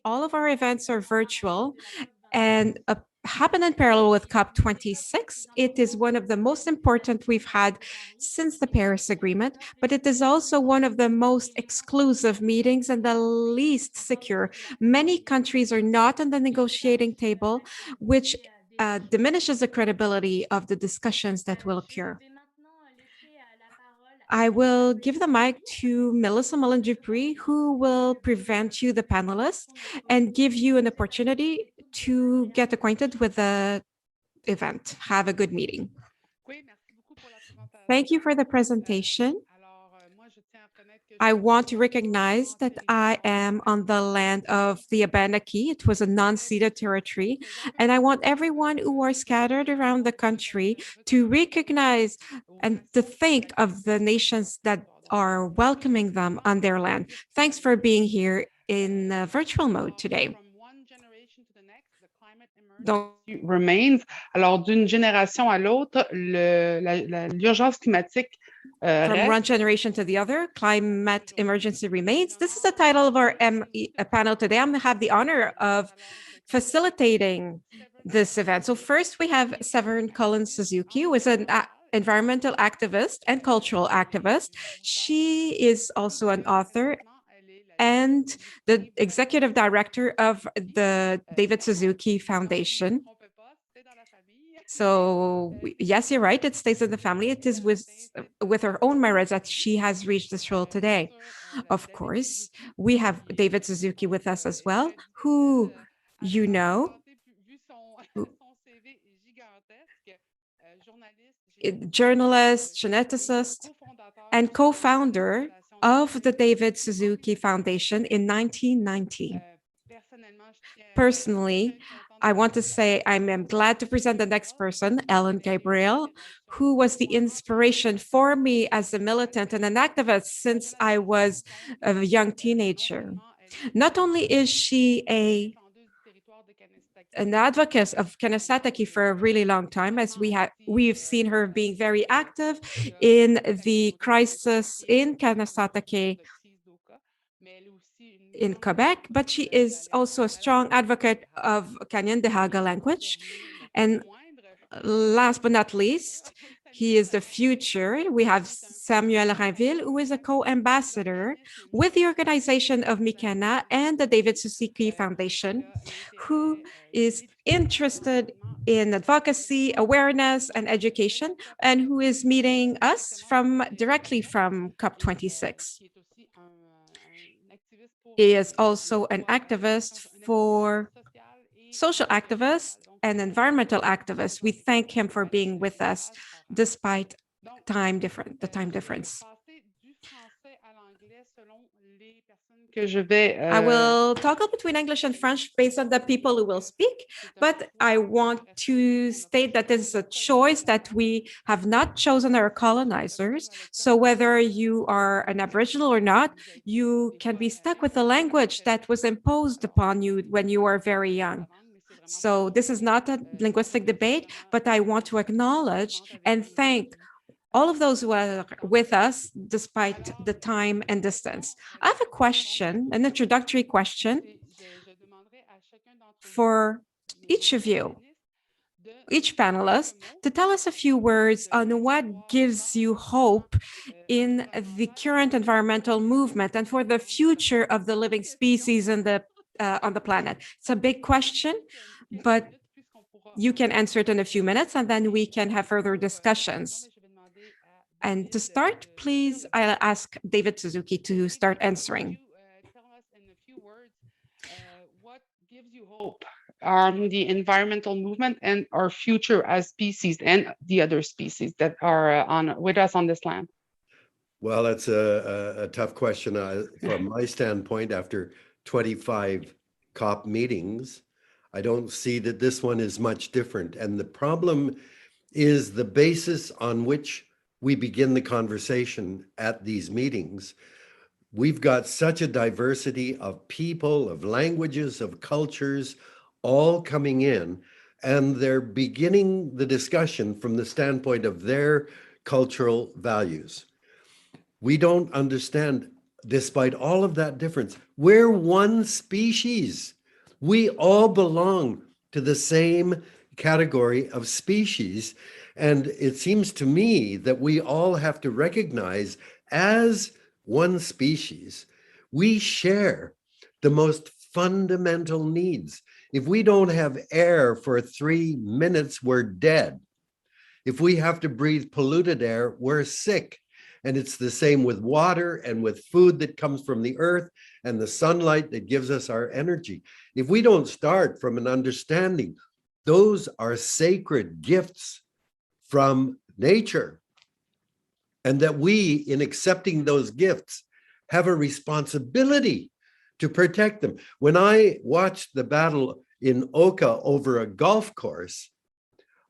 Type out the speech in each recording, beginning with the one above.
All of our events are virtual and happen in parallel with COP26. It is one of the most important we've had since the Paris Agreement, but it is also one of the most exclusive meetings and the least secure. Many countries are not on the negotiating table, which diminishes the credibility of the discussions that will occur. I will give the mic to Melissa Mullen Dupree, who will present you the panelists and give you an opportunity to get acquainted with the event. Have a good meeting. Thank you for the presentation. I want to recognize that I am on the land of the Abenaki. It was a non-ceded territory. And I want everyone who are scattered around the country to recognize and to think of the nations that are welcoming them on their land. Thanks for being here in virtual mode today. Donc, Remains. Alors, d'une génération à l'autre, l'urgence climatique from one generation to the other, climate emergency remains. This is the title of our panel today. I'm going to have the honor of facilitating this event. So first we have Severn Cullen Suzuki, who is an environmental activist and cultural activist. She is also an author and the executive director of the David Suzuki Foundation. So yes, you're right. It stays in the family. It is with her own merits that she has reached this role today. Of course, we have David Suzuki with us as well, who you know, journalist, geneticist, and co-founder of the David Suzuki Foundation in 1990. Personally, I want to say I'm glad to present the next person, Ellen Gabriel, who was the inspiration for me as a militant and an activist since I was a young teenager. Not only is she an advocate of Kanesatake for a really long time, as we've seen her being very active in the crisis in Kanesatake in Quebec, but she is also a strong advocate of Kanien'kehá:ka language. And last but not least, he is the future. We have Samuel Rainville, who is a co-ambassador with the organization of Mikena and the David Suzuki Foundation, who is interested in advocacy, awareness, and education, and who is meeting us directly from COP26. He is also an activist for social activist and environmental activist. We thank him for being with us despite the time difference. I will toggle between English and French based on the people who will speak, but I want to state that this is a choice that we have not chosen our colonizers. So whether you are an Aboriginal or not, you can be stuck with a language that was imposed upon you when you were very young. So this is not a linguistic debate, but I want to acknowledge and thank all of those who are with us despite the time and distance. I have a question, an introductory question for each of you, each panelist, to tell us a few words on what gives you hope in the current environmental movement and for the future of the living species on the planet. It's a big question, but you can answer it in a few minutes and then we can have further discussions. And to start, please, I'll ask David Suzuki to start answering. Tell us in a few words, what gives you hope on the environmental movement and our future as species and the other species that are with us on this land? Well, that's a tough question from my standpoint. After 25 COP meetings, I don't see that this one is much different. And the problem is the basis on which we begin the conversation at these meetings. We've got such a diversity of people, of languages, of cultures, all coming in, and they're beginning the discussion from the standpoint of their cultural values. We don't understand despite all of that difference, we're one species. We all belong to the same category of species. And it seems to me that we all have to recognize, as one species, we share the most fundamental needs. If we don't have air for 3 minutes, we're dead. If we have to breathe polluted air, we're sick. And it's the same with water and with food that comes from the earth and the sunlight that gives us our energy. If we don't start from an understanding, those are sacred gifts from nature, and that we, in accepting those gifts, have a responsibility to protect them. When I watched the battle in Oka over a golf course,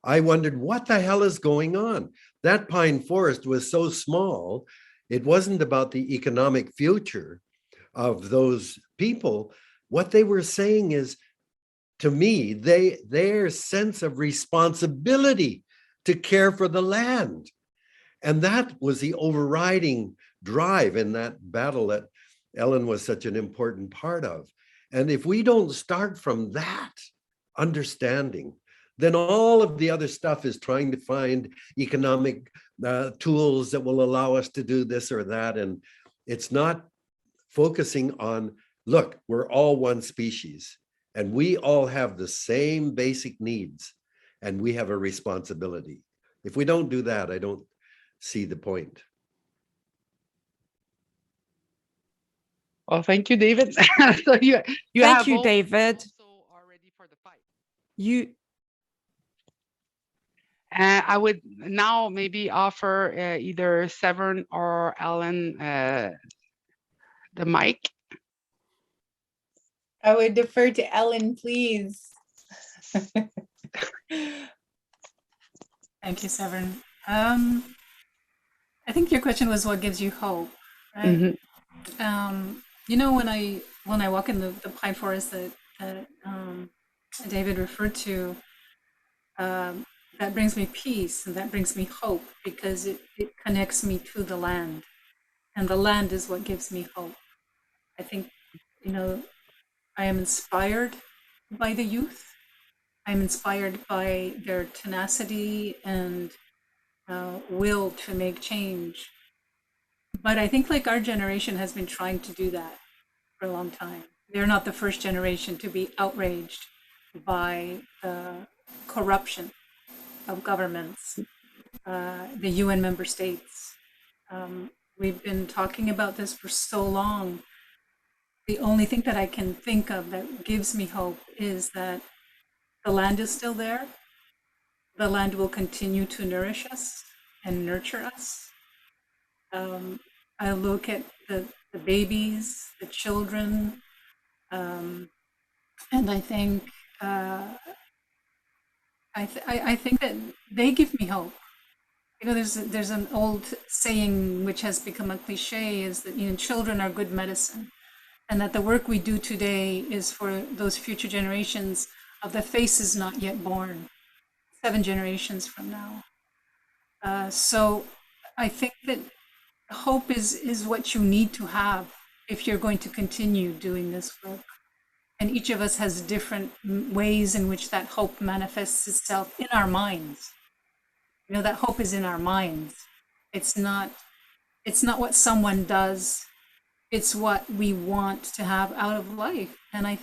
I wondered, what the hell is going on? That pine forest was so small, it wasn't about the economic future of those people. What they were saying is, to me, their sense of responsibility to care for the land. And that was the overriding drive in that battle that Ellen was such an important part of. And if we don't start from that understanding, then all of the other stuff is trying to find economic tools that will allow us to do this or that. And it's not focusing on, look, we're all one species and we all have the same basic needs and we have a responsibility. If we don't do that, I don't see the point. Well, thank you, David. So you Thank have you, both David. also are ready for the fight. I would now maybe offer either Severn or Ellen the mic. I would defer to Ellen, please. Thank you, Severn. I think your question was what gives you hope, right? You know, when I walk in the pine forest that David referred to, that brings me peace and that brings me hope because it connects me to the land, and the land is what gives me hope. I think, you know, I am inspired by the youth. I'm inspired by their tenacity and will to make change. But I think like our generation has been trying to do that for a long time. They're not the first generation to be outraged by the corruption of governments, the UN member states. We've been talking about this for so long. The only thing that I can think of that gives me hope is that the land is still there. The land will continue to nourish us and nurture us. I look at the babies, the children, and I think I think that they give me hope. You know, there's an old saying which has become a cliche, is that, you know, children are good medicine, and that the work we do today is for those future generations of the faces not yet born, 7 generations from now. So I think that hope is what you need to have if you're going to continue doing this work. And each of us has different ways in which that hope manifests itself in our minds. You know, that hope is in our minds. It's not what someone does. It's what we want to have out of life. And I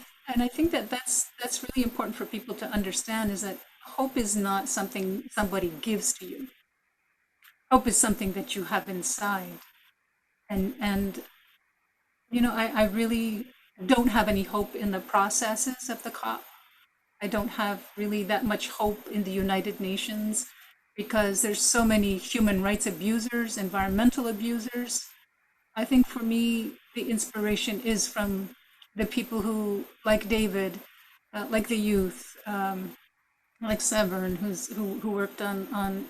think that that's really important for people to understand, is that hope is not something somebody gives to you. Hope is something that you have inside. And you know, I really don't have any hope in the processes of the COP. I don't have really that much hope in the United Nations, because there's so many human rights abusers, environmental abusers. I think for me, the inspiration is from the people who, like David, like the youth, like Severn, who worked on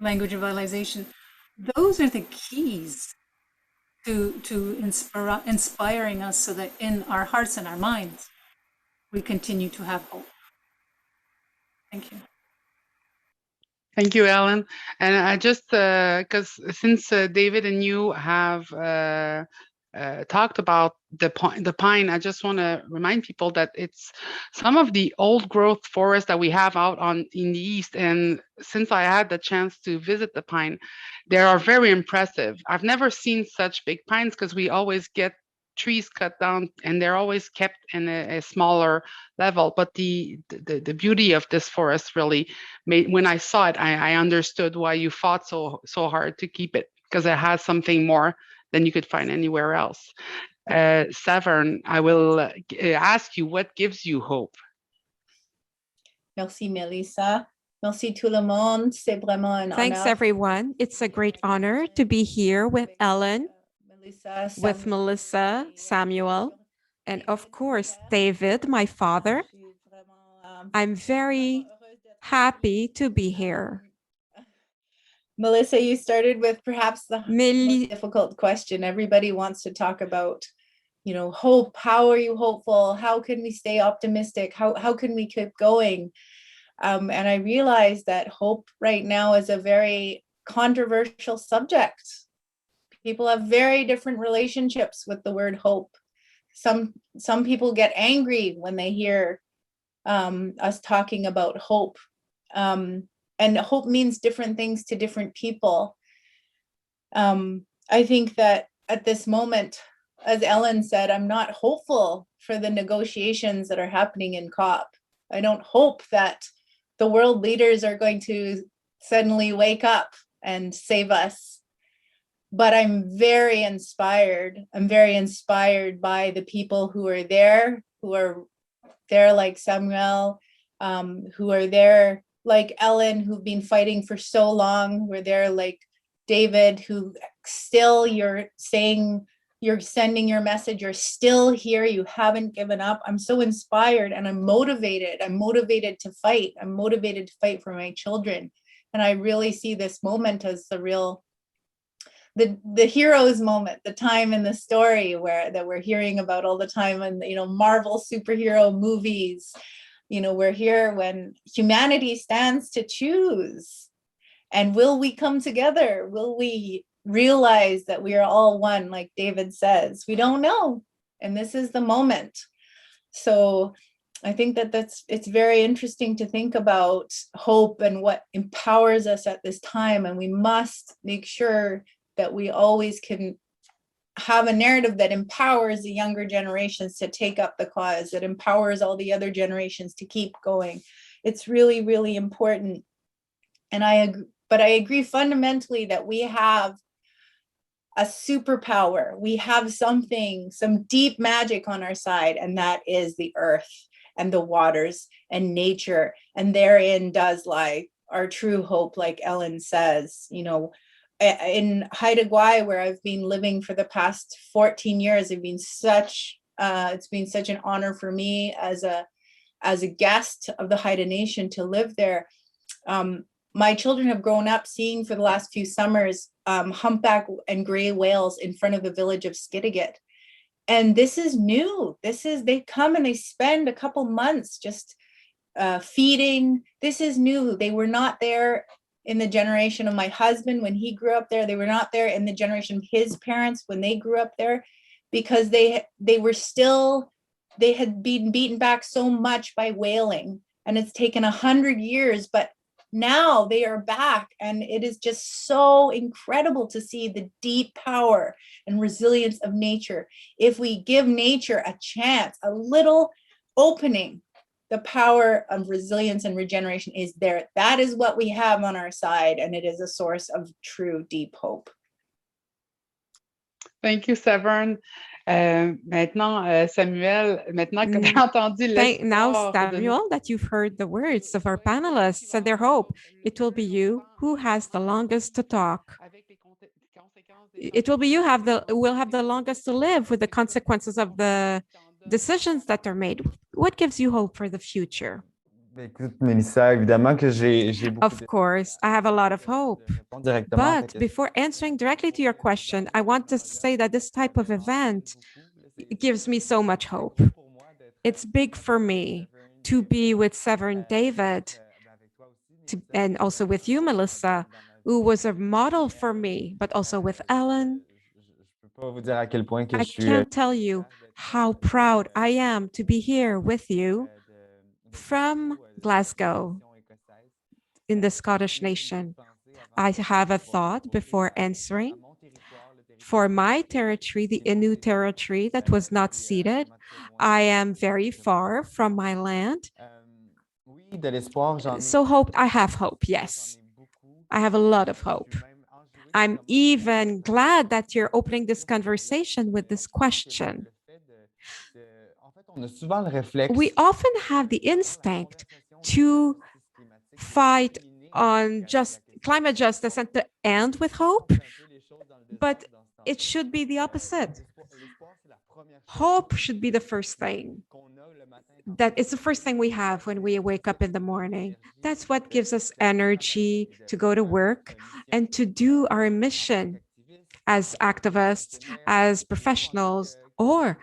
language revitalization. Those are the keys to inspiring us, so that in our hearts and our minds, we continue to have hope. Thank you. Thank you, Ellen. And I just, because since David and you have talked about the pine, I just want to remind people that it's some of the old growth forests that we have out in the east. And since I had the chance to visit the pine, they are very impressive. I've never seen such big pines because we always get trees cut down and they're always kept in a smaller level. But the beauty of this forest really made, when I saw it, I understood why you fought so hard to keep it, because it has something more than you could find anywhere else. Severn, I will ask you, what gives you hope? Merci, Melissa. Merci tout le monde. C'est vraiment un Thanks, honneur. everyone. It's a great honor to be here with Ellen, Melissa, with Melissa, Samuel, and of course, David, my father. I'm very happy to be here. Melissa, you started with perhaps the Meli- most difficult question. Everybody wants to talk about, hope. How are you hopeful? How can we stay optimistic? How can we keep going? And I realize that hope right now is a very controversial subject. People have very different relationships with the word hope. Some people get angry when they hear us talking about hope. And hope means different things to different people. I think that at this moment, as Ellen said, I'm not hopeful for the negotiations that are happening in COP. I don't hope that the world leaders are going to suddenly wake up and save us. But I'm very inspired. I'm very inspired by the people who are there like Samuel, who are there like Ellen, who've been fighting for so long. We're there like David, who still you're sending your message, you're still here, you haven't given up. I'm so inspired and I'm motivated. I'm motivated to fight. I'm motivated to fight for my children. And I really see this moment as the hero's moment, the time in the story that we're hearing about all the time, and Marvel superhero movies. We're here when humanity stands to choose. And will we come together? Will we realize that we are all one, like David says? We don't know. And this is the moment. So I think it's very interesting to think about hope and what empowers us at this time. And we must make sure that we always can have a narrative that empowers the younger generations to take up the cause, that empowers all the other generations to keep going. It's really, really important. And I agree fundamentally that we have a superpower. We have some deep magic on our side, and that is the earth and the waters and nature. And therein does lie our true hope, like Ellen says. In Haida Gwaii, where I've been living for the past 14 years, it's been such an honor for me as a guest of the Haida Nation to live there. My children have grown up seeing for the last few summers humpback and gray whales in front of the village of Skidegate. And this is new. They come and they spend a couple months just feeding. This is new. They were not there in the generation of my husband when he grew up there. They were not there in the generation of his parents when they grew up there, because they had been beaten back so much by whaling, and it's taken 100 years, but now they are back. And it is just so incredible to see the deep power and resilience of nature. If we give nature a chance, a little opening, the power of resilience and regeneration is there. That is what we have on our side, and it is a source of true deep hope. Thank you, Severn. Maintenant, Samuel, maintenant que tu as entendu Now, Samuel, that you've heard the words of our panelists and their hope, it will be you who has the longest to talk. It will be you will have the longest to live with the consequences of the decisions that are made. What gives you hope for the future? Écoute, Mélissa, évidemment que j'ai beaucoup Of course, I have a lot of hope. But before answering directly to your question, I want to say that this type of event gives me so much hope. It's big for me to be with Severn David and also with you, Melissa, who was a model for me, but also with Ellen. peux vous dire à quel point que I je suis can't tell you how proud I am to be here with you from Glasgow in the Scottish nation. I have a thought before answering. For my territory, the Innu territory that was not ceded, I am very far from my land. Oui, de l'espoir, j'en ai. So hope, I have hope, yes. I have a lot of hope. I'm even glad that you're opening this conversation with this question. En fait, on a souvent le réflexe. We often have the instinct to fight on just climate justice and to end with hope, but it should be the opposite. Hope should be the first thing. That it's the first thing we have when we wake up in the morning. That's what gives us energy to go to work and to do our mission as activists, as professionals, or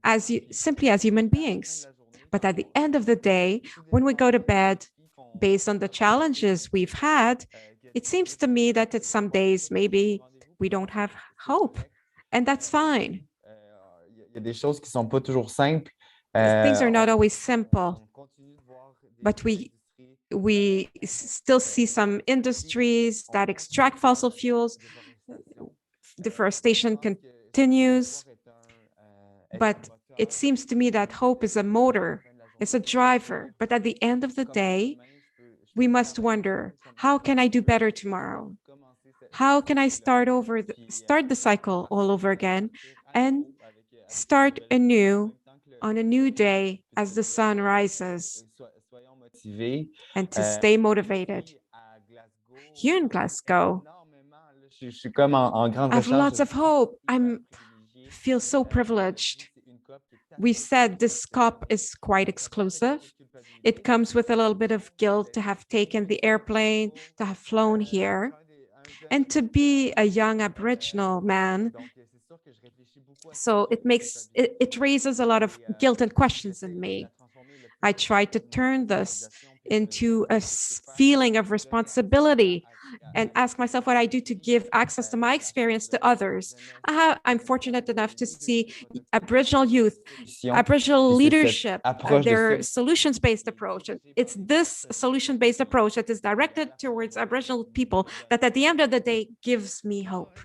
as simply as human beings. But at the end of the day, when we go to bed, based on the challenges we've had, it seems to me that at some days maybe we don't have hope, and that's fine. Il y a des choses qui sont pas toujours simples. Things are not always simple, On continue de voir des but we still see some industries that extract fossil fuels. Deforestation continues, but it seems to me that hope is a motor, it's a driver. But at the end of the day, we must wonder, how can I do better tomorrow? How can I start the cycle all over again and start anew on a new day as the sun rises, and to stay motivated? Here in Glasgow, Je suis comme en grande I have recherche. lots of hope. I feel so privileged. We've said this COP is quite exclusive. It comes with a little bit of guilt to have taken the airplane, to have flown here, and to be a young Aboriginal man. So it raises a lot of guilt and questions in me. I try to turn this into a feeling of responsibility and ask myself what I do to give access to my experience to others. I'm fortunate enough to see Aboriginal youth, Aboriginal leadership, their solutions-based approach. And it's this solution-based approach that is directed towards Aboriginal people that at the end of the day gives me hope.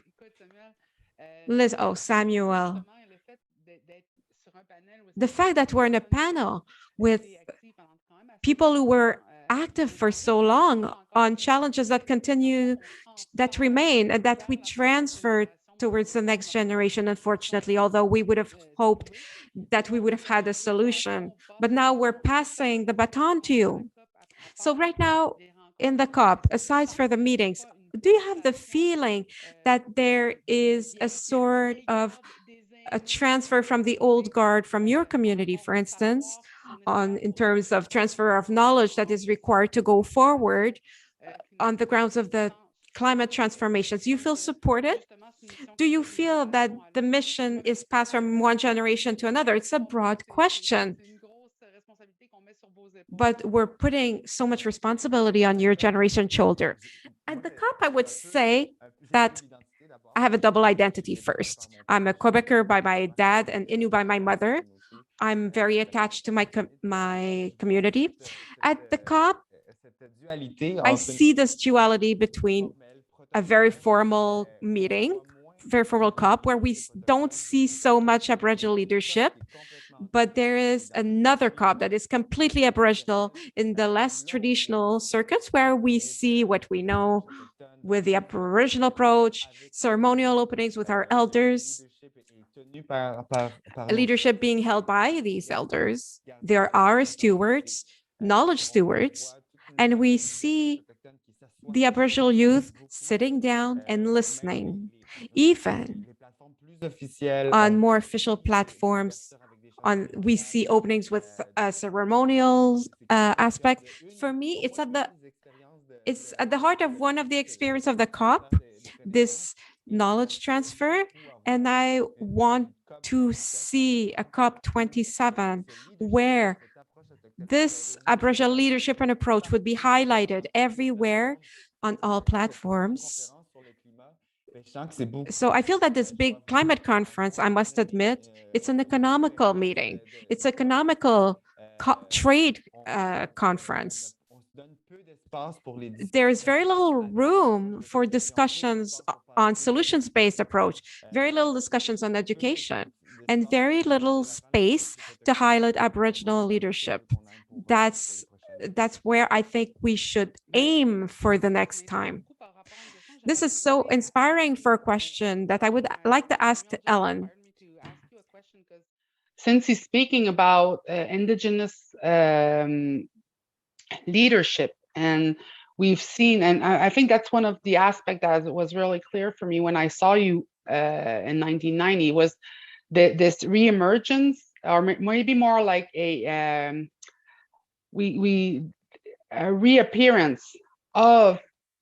Samuel. The fact that we're in a panel with people who were active for so long on challenges that continue, that remain, and that we transfer towards the next generation, unfortunately, although we would have hoped that we would have had a solution. But now we're passing the baton to you. So right now in the COP, aside for the meetings, do you have the feeling that there is a sort of a transfer from the old guard from your community, for instance, in terms of transfer of knowledge that is required to go forward on the grounds of the climate transformations? Do you feel supported? Do you feel that the mission is passed from one generation to another? It's a broad question, but we're putting so much responsibility on your generation's shoulder. At the COP, I would say that I have a double identity first. I'm a Quebecer by my dad and Innu by my mother. I'm very attached to my community. At the COP, I see this duality between a very formal meeting, very formal COP, where we don't see so much Aboriginal leadership, but there is another COP that is completely Aboriginal in the less traditional circuits, where we see what we know with the Aboriginal approach, ceremonial openings with our elders, leadership being held by these elders. They're our stewards, knowledge stewards, and we see the Aboriginal youth sitting down and listening, even on more official platforms. We see openings with a ceremonial aspect. For me, it's at the heart of one of the experience of the COP, this knowledge transfer, and I want to see a COP 27 where this Aboriginal leadership and approach would be highlighted everywhere on all platforms, Ben, je sens que c'est beaucoup So I feel that this big climate conference, I must admit, it's an economical meeting. It's economical trade conference. on se donne peu d'espace pour les There is very little discussions room for discussions on solutions-based approach, very little discussions on education, and very little space to highlight Aboriginal leadership. That's where I think we should aim for the next time. This is so inspiring for a question that I would like to ask to Ellen. Since he's speaking about Indigenous leadership, and we've seen, and I think that's one of the aspects that was really clear for me when I saw you in 1990 was this reemergence, or maybe more like a reappearance of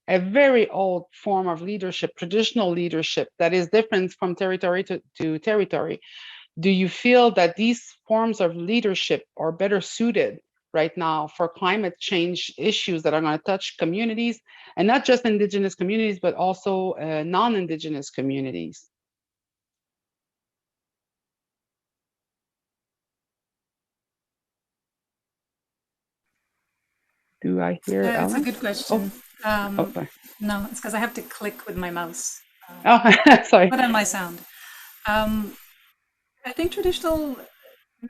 a very old form of leadership, traditional leadership that is different from territory to territory. Do you feel that these forms of leadership are better suited right now for climate change issues that are going to touch communities, and not just Indigenous communities, but also non-Indigenous communities? Do I hear Yeah, it's a Ellen? good question. Sorry. No, it's because I have to click with my mouse. Oh, sorry. Put on my sound. I think traditional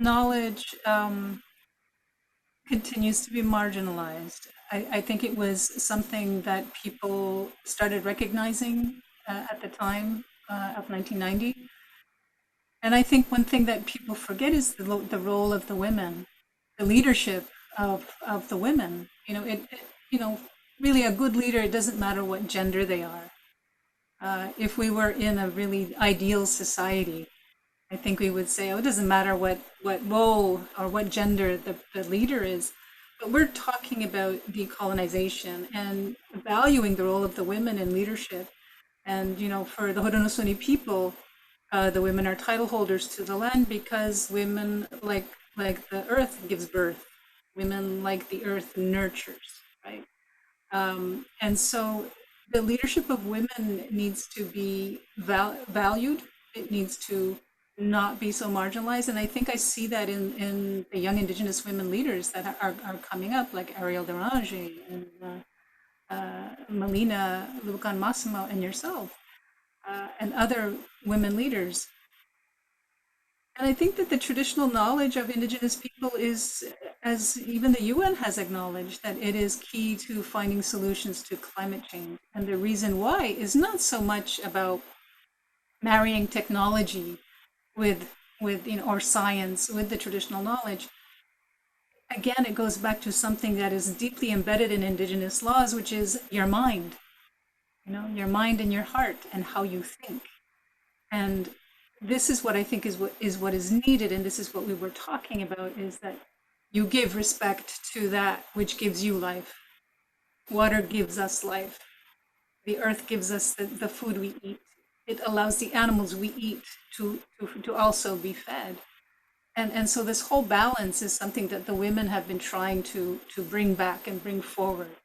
knowledge continues to be marginalized. I think it was something that people started recognizing at the time of 1990. And I think one thing that people forget is the role of the women, the leadership of the women. Really a good leader, it doesn't matter what gender they are. If we were in a really ideal society, I think we would say, oh, it doesn't matter what role or what gender the leader is. But we're talking about decolonization and valuing the role of the women in leadership. And, for the Haudenosaunee people, the women are title holders to the land because women, like the earth, gives birth. Women, like the earth, nurtures, right? And so the leadership of women needs to be valued. It needs to not be so marginalized. And I think I see that in the young Indigenous women leaders that are coming up, like Ariel Derange and Melina Lucan Massimo and yourself, and other women leaders. And I think that the traditional knowledge of Indigenous people is, as even the UN has acknowledged, that it is key to finding solutions to climate change. And the reason why is not so much about marrying technology with or science with the traditional knowledge. Again, it goes back to something that is deeply embedded in Indigenous laws, which is your mind, your mind and your heart and how you think. And this is what I think is what is needed, and this is what we were talking about, is that you give respect to that which gives you life. Water gives us life. The earth gives us the food we eat. It allows the animals we eat to also be fed. And so this whole balance is something that the women have been trying to bring back and bring forward.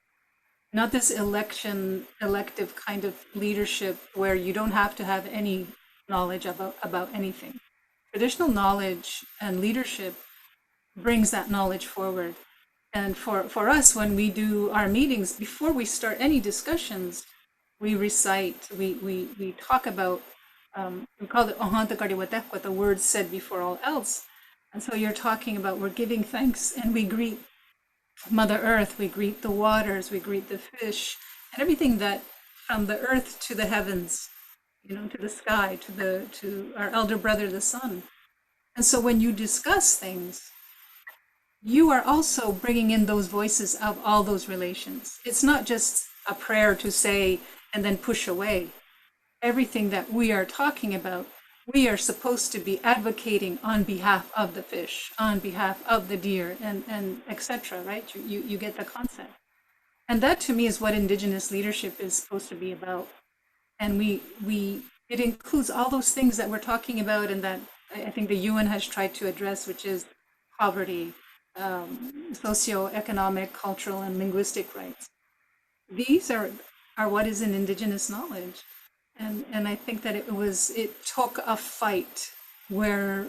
Not this elective kind of leadership where you don't have to have any knowledge about anything. Traditional knowledge and leadership brings that knowledge forward. And for us, when we do our meetings, before we start any discussions, we recite, we talk about, we call it Ohanta Kariwatek, what the word said before all else. And so you're talking about, we're giving thanks, and we greet Mother Earth, we greet the waters, we greet the fish, and everything that from the earth to the heavens, to the sky, to our elder brother, the sun. And so when you discuss things, you are also bringing in those voices of all those relations. It's not just a prayer to say and then push away. Everything that we are talking about, we are supposed to be advocating on behalf of the fish, on behalf of the deer, and etc. Right? You get the concept. And that to me is what Indigenous leadership is supposed to be about. And it includes all those things that we're talking about, and that I think the UN has tried to address, which is poverty, socioeconomic, cultural, and linguistic rights. These are what is in Indigenous knowledge. And I think that it took a fight where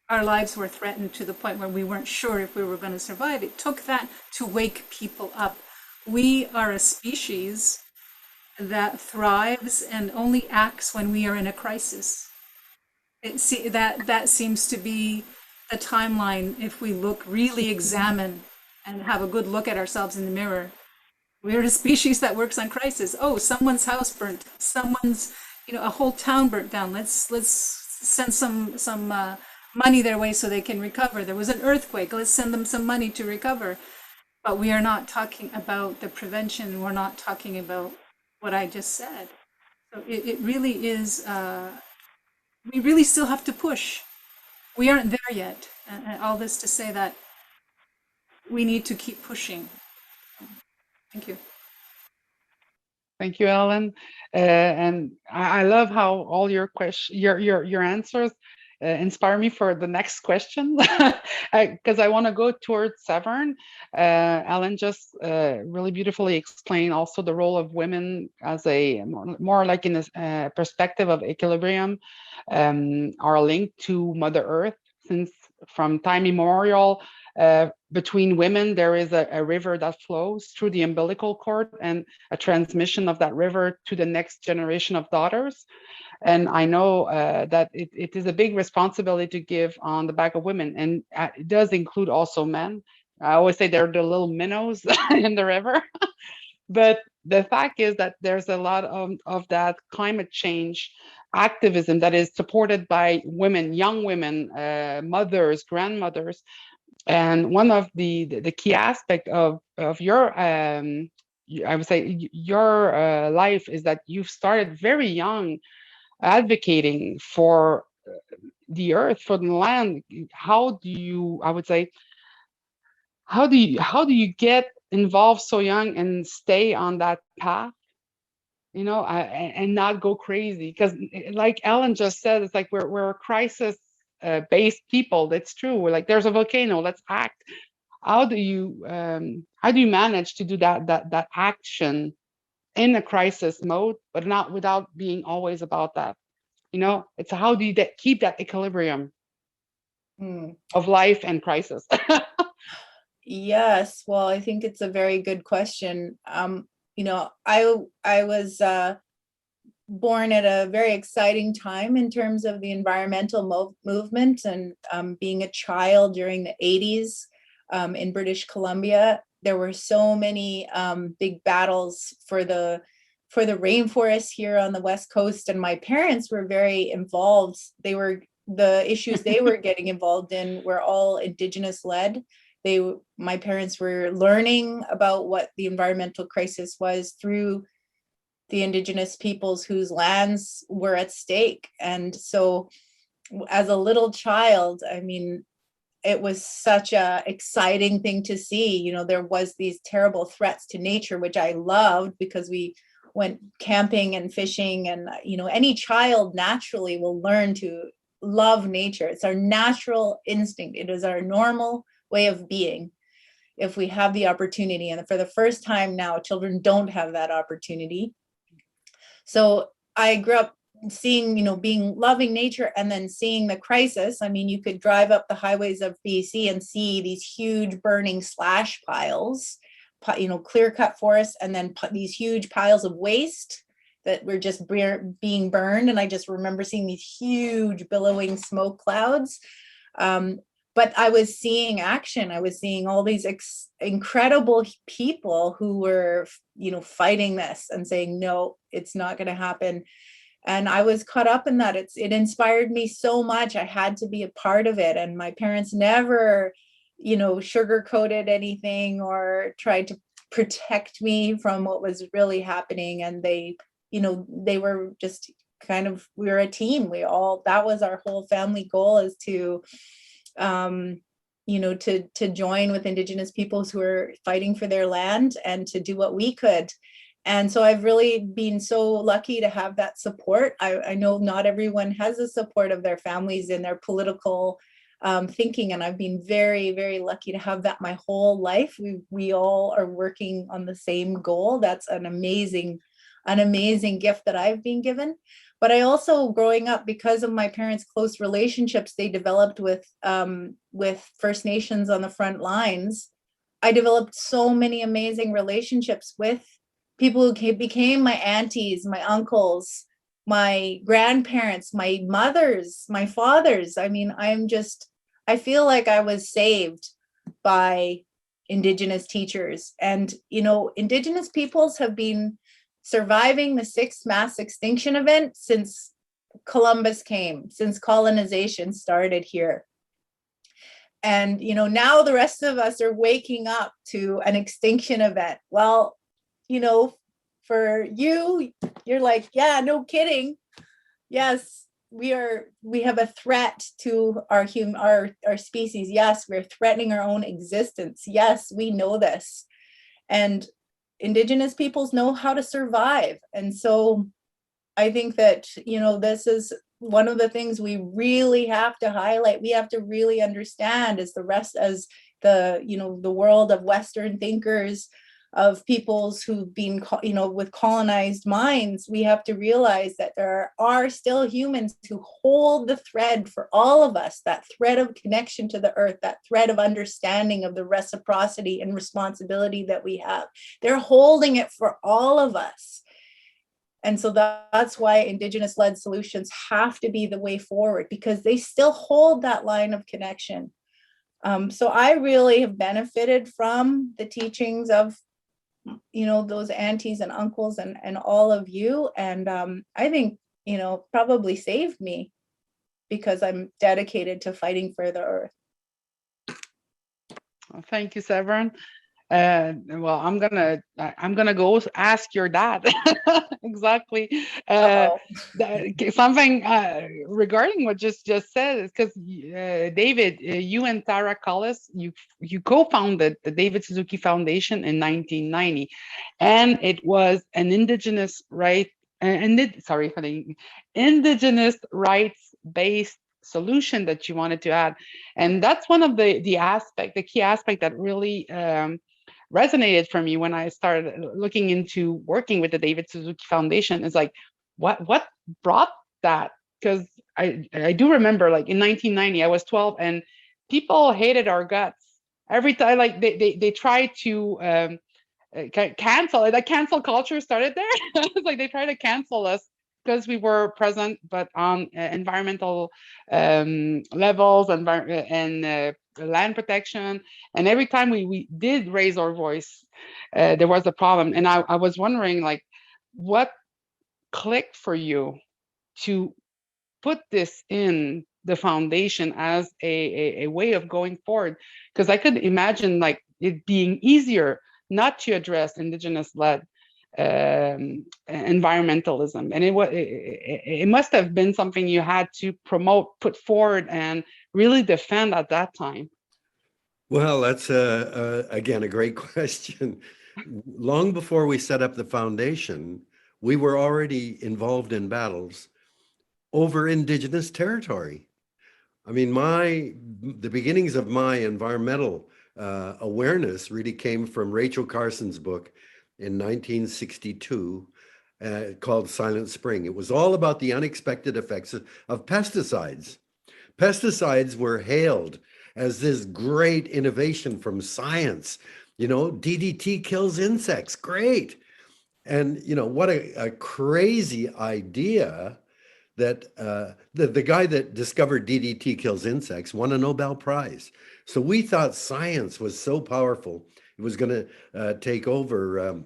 our lives were threatened to the point where we weren't sure if we were going to survive. It took that to wake people up. We are a species that thrives and only acts when we are in a crisis. That seems to be the timeline. If we really examine and have a good look at ourselves in the mirror, we're a species that works on crisis. Oh, someone's house burnt. Someone's, a whole town burnt down. Let's send some money their way so they can recover. There was an earthquake. Let's send them some money to recover. But we are not talking about the prevention. We're not talking about what I just said. So it really is. We really still have to push. We aren't there yet. And all this to say that we need to keep pushing. Thank you. Thank you, Ellen. And I love how all your your answers inspire me for the next question, because I want to go towards Severn. Ellen just really beautifully explained also the role of women as a more like in a perspective of equilibrium, are linked to Mother Earth, since from time immemorial, between women, there is a river that flows through the umbilical cord and a transmission of that river to the next generation of daughters. And I know that it is a big responsibility to give on the back of women, and it does include also men. I always say they're the little minnows in the river. But the fact is that there's a lot of that climate change activism that is supported by women, young women, mothers, grandmothers. And one of the key aspect of your I would say your life is that you've started very young advocating for the earth, for the land. How do you, I would say, how do you get involved so young and stay on that path, and not go crazy? Because like Ellen just said, it's like we're a crisis based people. That's true. We're like, there's a volcano, let's act. How do you manage to do that action in a crisis mode, but not without being always about that? It's how do you keep that equilibrium of life and crisis? Yes, well, I think it's a very good question. I was born at a very exciting time in terms of the environmental movement, and being a child during the 80s in British Columbia, there were so many big battles for the rainforest here on the West Coast, and my parents were very involved. The issues they were getting involved in were all Indigenous led. My parents were learning about what the environmental crisis was through the Indigenous peoples whose lands were at stake. And so as a little child, I mean, it was such a exciting thing to see. There was these terrible threats to nature, which I loved because we went camping and fishing, and any child naturally will learn to love nature. It's our natural instinct. It is our normal way of being if we have the opportunity. And for the first time now, children don't have that opportunity. So I grew up seeing, loving nature, and then seeing the crisis. I mean, you could drive up the highways of BC and see these huge burning slash piles, clear cut forests, and then these huge piles of waste that were just being burned. And I just remember seeing these huge billowing smoke clouds. But I was seeing action. I was seeing all these incredible people who were, fighting this and saying, no, it's not going to happen. And I was caught up in that. It inspired me so much. I had to be a part of it. And my parents never, sugarcoated anything or tried to protect me from what was really happening. And they were just we were a team. That was our whole family goal, is to to join with Indigenous peoples who are fighting for their land and to do what we could. And so I've really been so lucky to have that support. I know not everyone has the support of their families in their political thinking, and I've been very, very lucky to have that my whole life. We all are working on the same goal. That's an amazing an amazing gift that I've been given. But I also, growing up, because of my parents' close relationships they developed with First Nations on the front lines, I developed so many amazing relationships with people who became my aunties, my uncles, my grandparents, my mothers, my fathers. I mean, I feel like I was saved by Indigenous teachers. And, you know, Indigenous peoples have been surviving the sixth mass extinction event since Columbus came, since colonization started here. And, you know, now the rest of us are waking up to an extinction event. Well, you know, for you, you're like, yeah, no kidding. Yes, we have a threat to our species. Yes, we're threatening our own existence. Yes, we know this. And Indigenous peoples know how to survive. And so I think that, you know, this is one of the things we really have to highlight. We have to really understand as you know, the world of Western thinkers, of peoples who've been, you know, with colonized minds, we have to realize that there are still humans who hold the thread for all of us, that thread of connection to the earth, that thread of understanding of the reciprocity and responsibility that we have. They're holding it for all of us. And so that's why Indigenous-led solutions have to be the way forward, because they still hold that line of connection. So I really have benefited from the teachings of, you know, those aunties and uncles and all of you. And I think, you know, probably saved me, because I'm dedicated to fighting for the earth. Well, thank you, Severin. Well, I'm gonna go ask your dad exactly something regarding what just said, is because David, you and Tara Cullis, you co-founded the David Suzuki Foundation in 1990, and it was an Indigenous Indigenous rights-based solution that you wanted to add. And that's one of the key aspect that really resonated for me when I started looking into working with the David Suzuki Foundation. Is like, what brought that? Because I do remember, like, in 1990, I was 12, and people hated our guts every time. Like they tried to cancel. That cancel culture started there. It's like they tried to cancel us because we were present, but on environmental levels and land protection. And every time we did raise our voice, there was a problem. And I was wondering, like, what clicked for you to put this in the foundation as a way of going forward? Because I could imagine, like, it being easier not to address Indigenous-led environmentalism, and it must have been something you had to promote, put forward, and really defend at that time. Well, that's again a great question. Long before we set up the foundation, we were already involved in battles over Indigenous territory. I mean, the beginnings of my environmental awareness really came from Rachel Carson's book in 1962 called Silent Spring. It was all about the unexpected effects of pesticides. Pesticides were hailed as this great innovation from science. You know, DDT kills insects, great. And, you know, what a crazy idea that the guy that discovered DDT kills insects won a Nobel Prize. So we thought science was so powerful, it was going to take over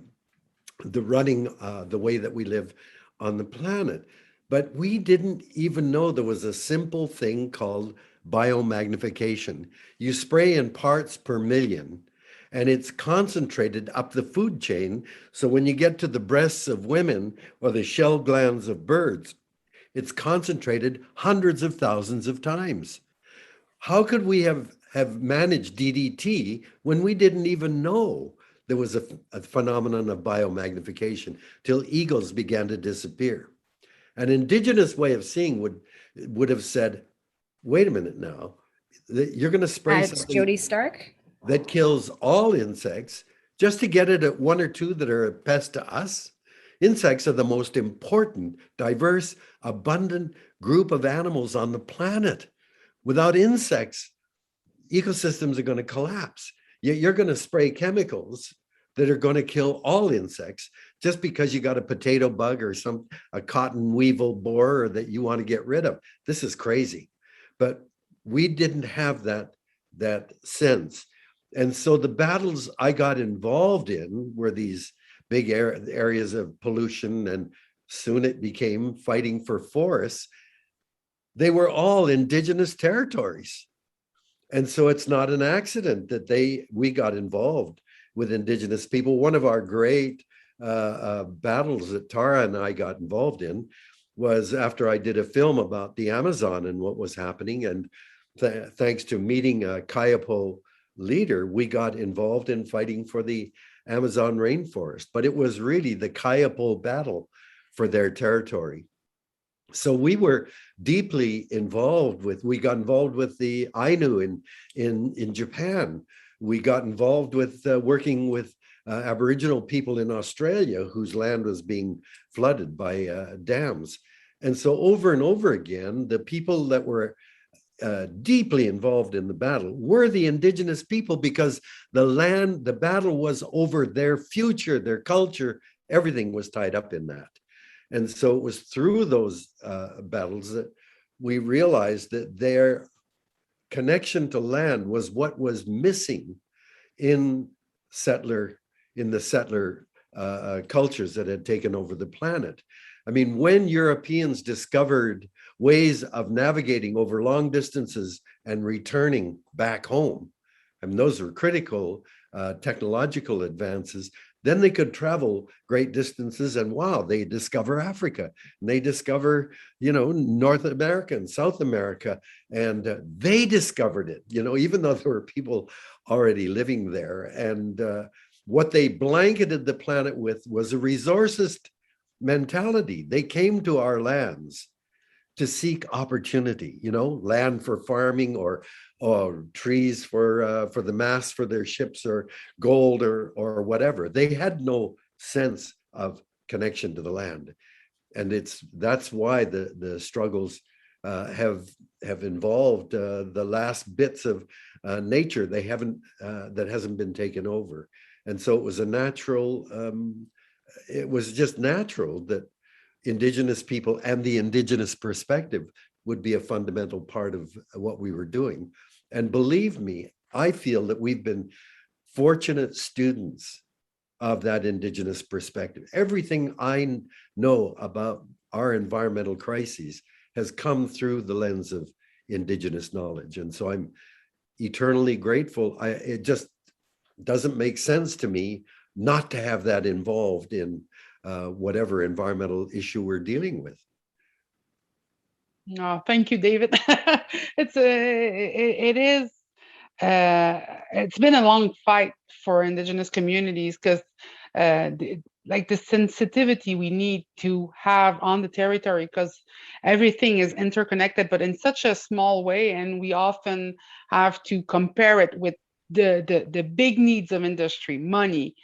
the running the way that we live on the planet. But we didn't even know there was a simple thing called biomagnification. You spray in parts per million, and it's concentrated up the food chain. So when you get to the breasts of women or the shell glands of birds, it's concentrated hundreds of thousands of times. How could we have managed DDT when we didn't even know there was a phenomenon of biomagnification till eagles began to disappear? An Indigenous way of seeing would have said, wait a minute now, you're going to spray It's something Jody Stark. that kills all insects just to get it at one or two that are a pest to us? Insects are the most important, diverse, abundant group of animals on the planet. Without insects, ecosystems are going to collapse. You're going to spray chemicals that are going to kill all insects just because you got a potato bug or a cotton weevil borer that you want to get rid of. This is crazy. But we didn't have that sense. And so the battles I got involved in were these big areas of pollution, and soon it became fighting for forests. They were all indigenous territories. And so it's not an accident that we got involved with indigenous people. One of our great battles that Tara and I got involved in was after I did a film about the Amazon and what was happening. And thanks to meeting a Kayapo leader, we got involved in fighting for the Amazon rainforest. But it was really the Kayapo battle for their territory. So we were deeply involved we got involved with the Ainu in Japan. We got involved with working with Aboriginal people in Australia whose land was being flooded by dams. And so over and over again, the people that were deeply involved in the battle were the indigenous people, because the battle was over their future, their culture, everything was tied up in that. And so it was through those battles that we realized that their connection to land was what was missing in the settler cultures that had taken over the planet. I mean, when Europeans discovered ways of navigating over long distances and returning back home, I mean, those were critical technological advances. Then they could travel great distances, and wow, they discover Africa, and they discover, North America and South America, and they discovered it, even though there were people already living there. And what they blanketed the planet with was a resourcist mentality. They came to our lands to seek opportunity, land for farming or trees for the masts for their ships, or gold or whatever. They had no sense of connection to the land. And that's why the struggles have involved the last bits of nature that hasn't been taken over. And so it was it was just natural that Indigenous people and the Indigenous perspective would be a fundamental part of what we were doing. And believe me, I feel that we've been fortunate students of that Indigenous perspective. Everything I know about our environmental crises has come through the lens of Indigenous knowledge. And so I'm eternally grateful. It just doesn't make sense to me not to have that involved in whatever environmental issue we're dealing with. Oh, thank you, David. It's been a long fight for Indigenous communities, because the sensitivity we need to have on the territory, because everything is interconnected, but in such a small way, and we often have to compare it with the big needs of industry, money,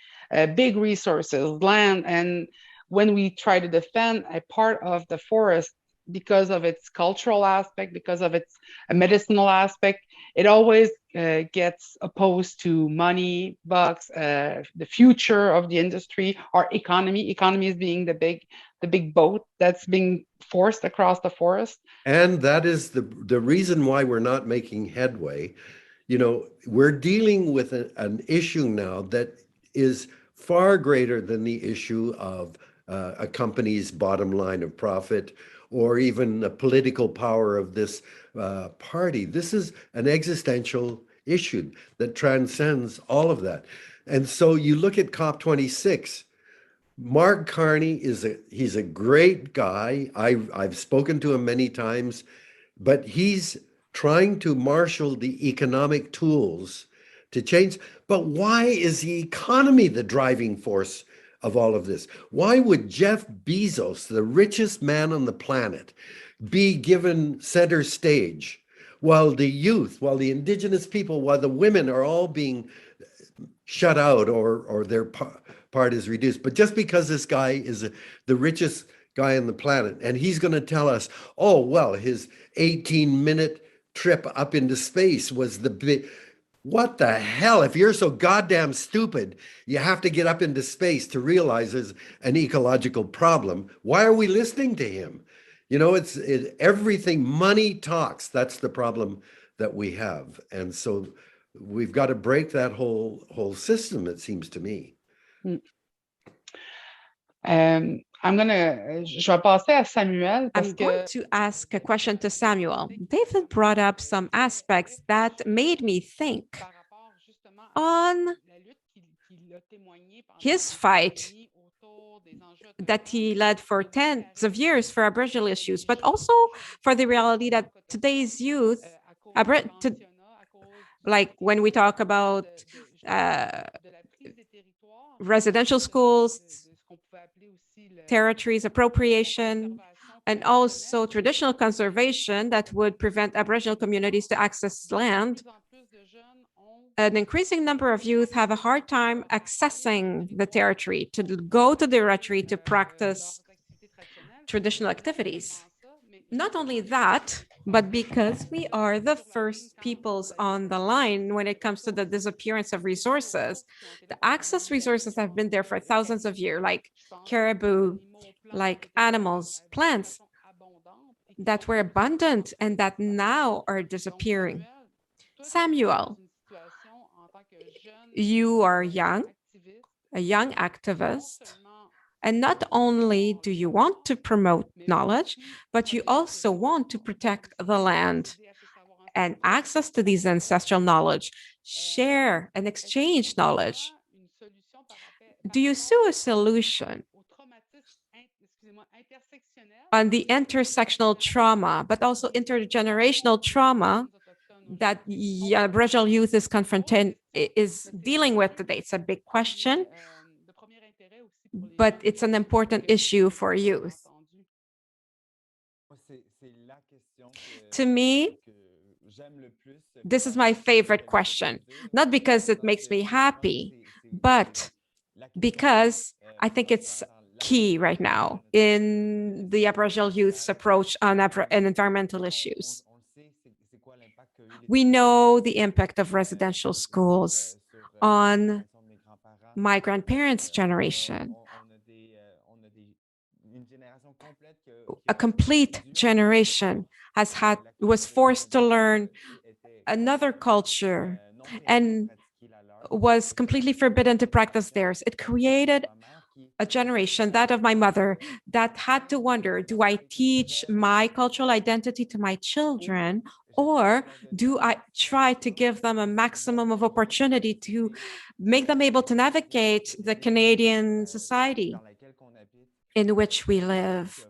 big resources, land. And when we try to defend a part of the forest because of its cultural aspect, because of its medicinal aspect, it always gets opposed to money, bucks, the future of the industry, our economy. Economy is being the big boat that's being forced across the forest. And that is the reason why we're not making headway. We're dealing with an issue now that is far greater than the issue of a company's bottom line of profit, or even the political power of this party. This is an existential issue that transcends all of that. And so you look at COP26. Mark Carney he's a great guy. I've spoken to him many times, but he's trying to marshal the economic tools to change. But why is the economy the driving force of all of this? Why would Jeff Bezos, the richest man on the planet, be given center stage while the youth, while the Indigenous people, while the women are all being shut out or their part is reduced. But just because this guy is the richest guy on the planet and he's going to tell us, oh, well, his 18-minute trip up into space was the big. What the hell? If you're so goddamn stupid, you have to get up into space to realize there's an ecological problem. Why are we listening to him? You know, it's everything. Money talks. That's the problem that we have. And so we've got to break that whole system, it seems to me. Je vais passer à Samuel parce I'm going que to ask a question to Samuel. David brought up some aspects that made me think par rapport justement à on la lutte qu'il a témoigné pendant his des fight décennies autour des enjeux that he led for tens of years for Aboriginal issues, but also for the reality that today's youth, like when we talk about residential schools, territories appropriation, and also traditional conservation that would prevent Aboriginal communities to access land, an increasing number of youth have a hard time accessing the territory, to go to the territory to practice traditional activities. Not only that, but because we are the first peoples on the line when it comes to the disappearance of resources, the access resources have been there for thousands of years, like caribou, like animals, plants that were abundant and that now are disappearing. Samuel, you are young, a young activist, and not only do you want to promote knowledge, but you also want to protect the land and access to these ancestral knowledge, share and exchange knowledge. Do you see a solution on the intersectional trauma, but also intergenerational trauma that Aboriginal youth is dealing with today? It's a big question, but it's an important issue for youth. To me, this is my favorite question, not because it makes me happy, but because I think it's key right now in the Aboriginal youth's approach on environmental issues. We know the impact of residential schools on my grandparents' generation. A complete generation was forced to learn another culture and was completely forbidden to practice theirs. It created a generation, that of my mother, that had to wonder, do I teach my cultural identity to my children, or do I try to give them a maximum of opportunity to make them able to navigate the Canadian society in which we live?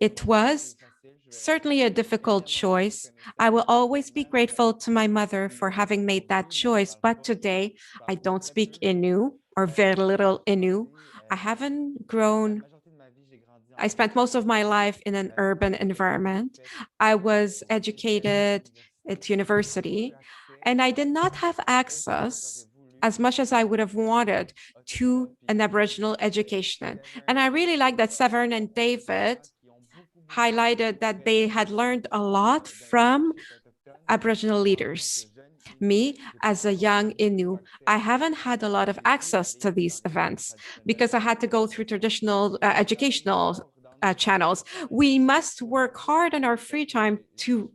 It was certainly a difficult choice. I will always be grateful to my mother for having made that choice, but today I don't speak Innu or very little Innu. I haven't grown. I spent most of my life in an urban environment. I was educated at university, and I did not have access as much as I would have wanted to an Aboriginal education. And I really like that Severn and David highlighted that they had learned a lot from Aboriginal leaders. Me, as a young Innu, I haven't had a lot of access to these events because I had to go through traditional educational channels. We must work hard in our free time to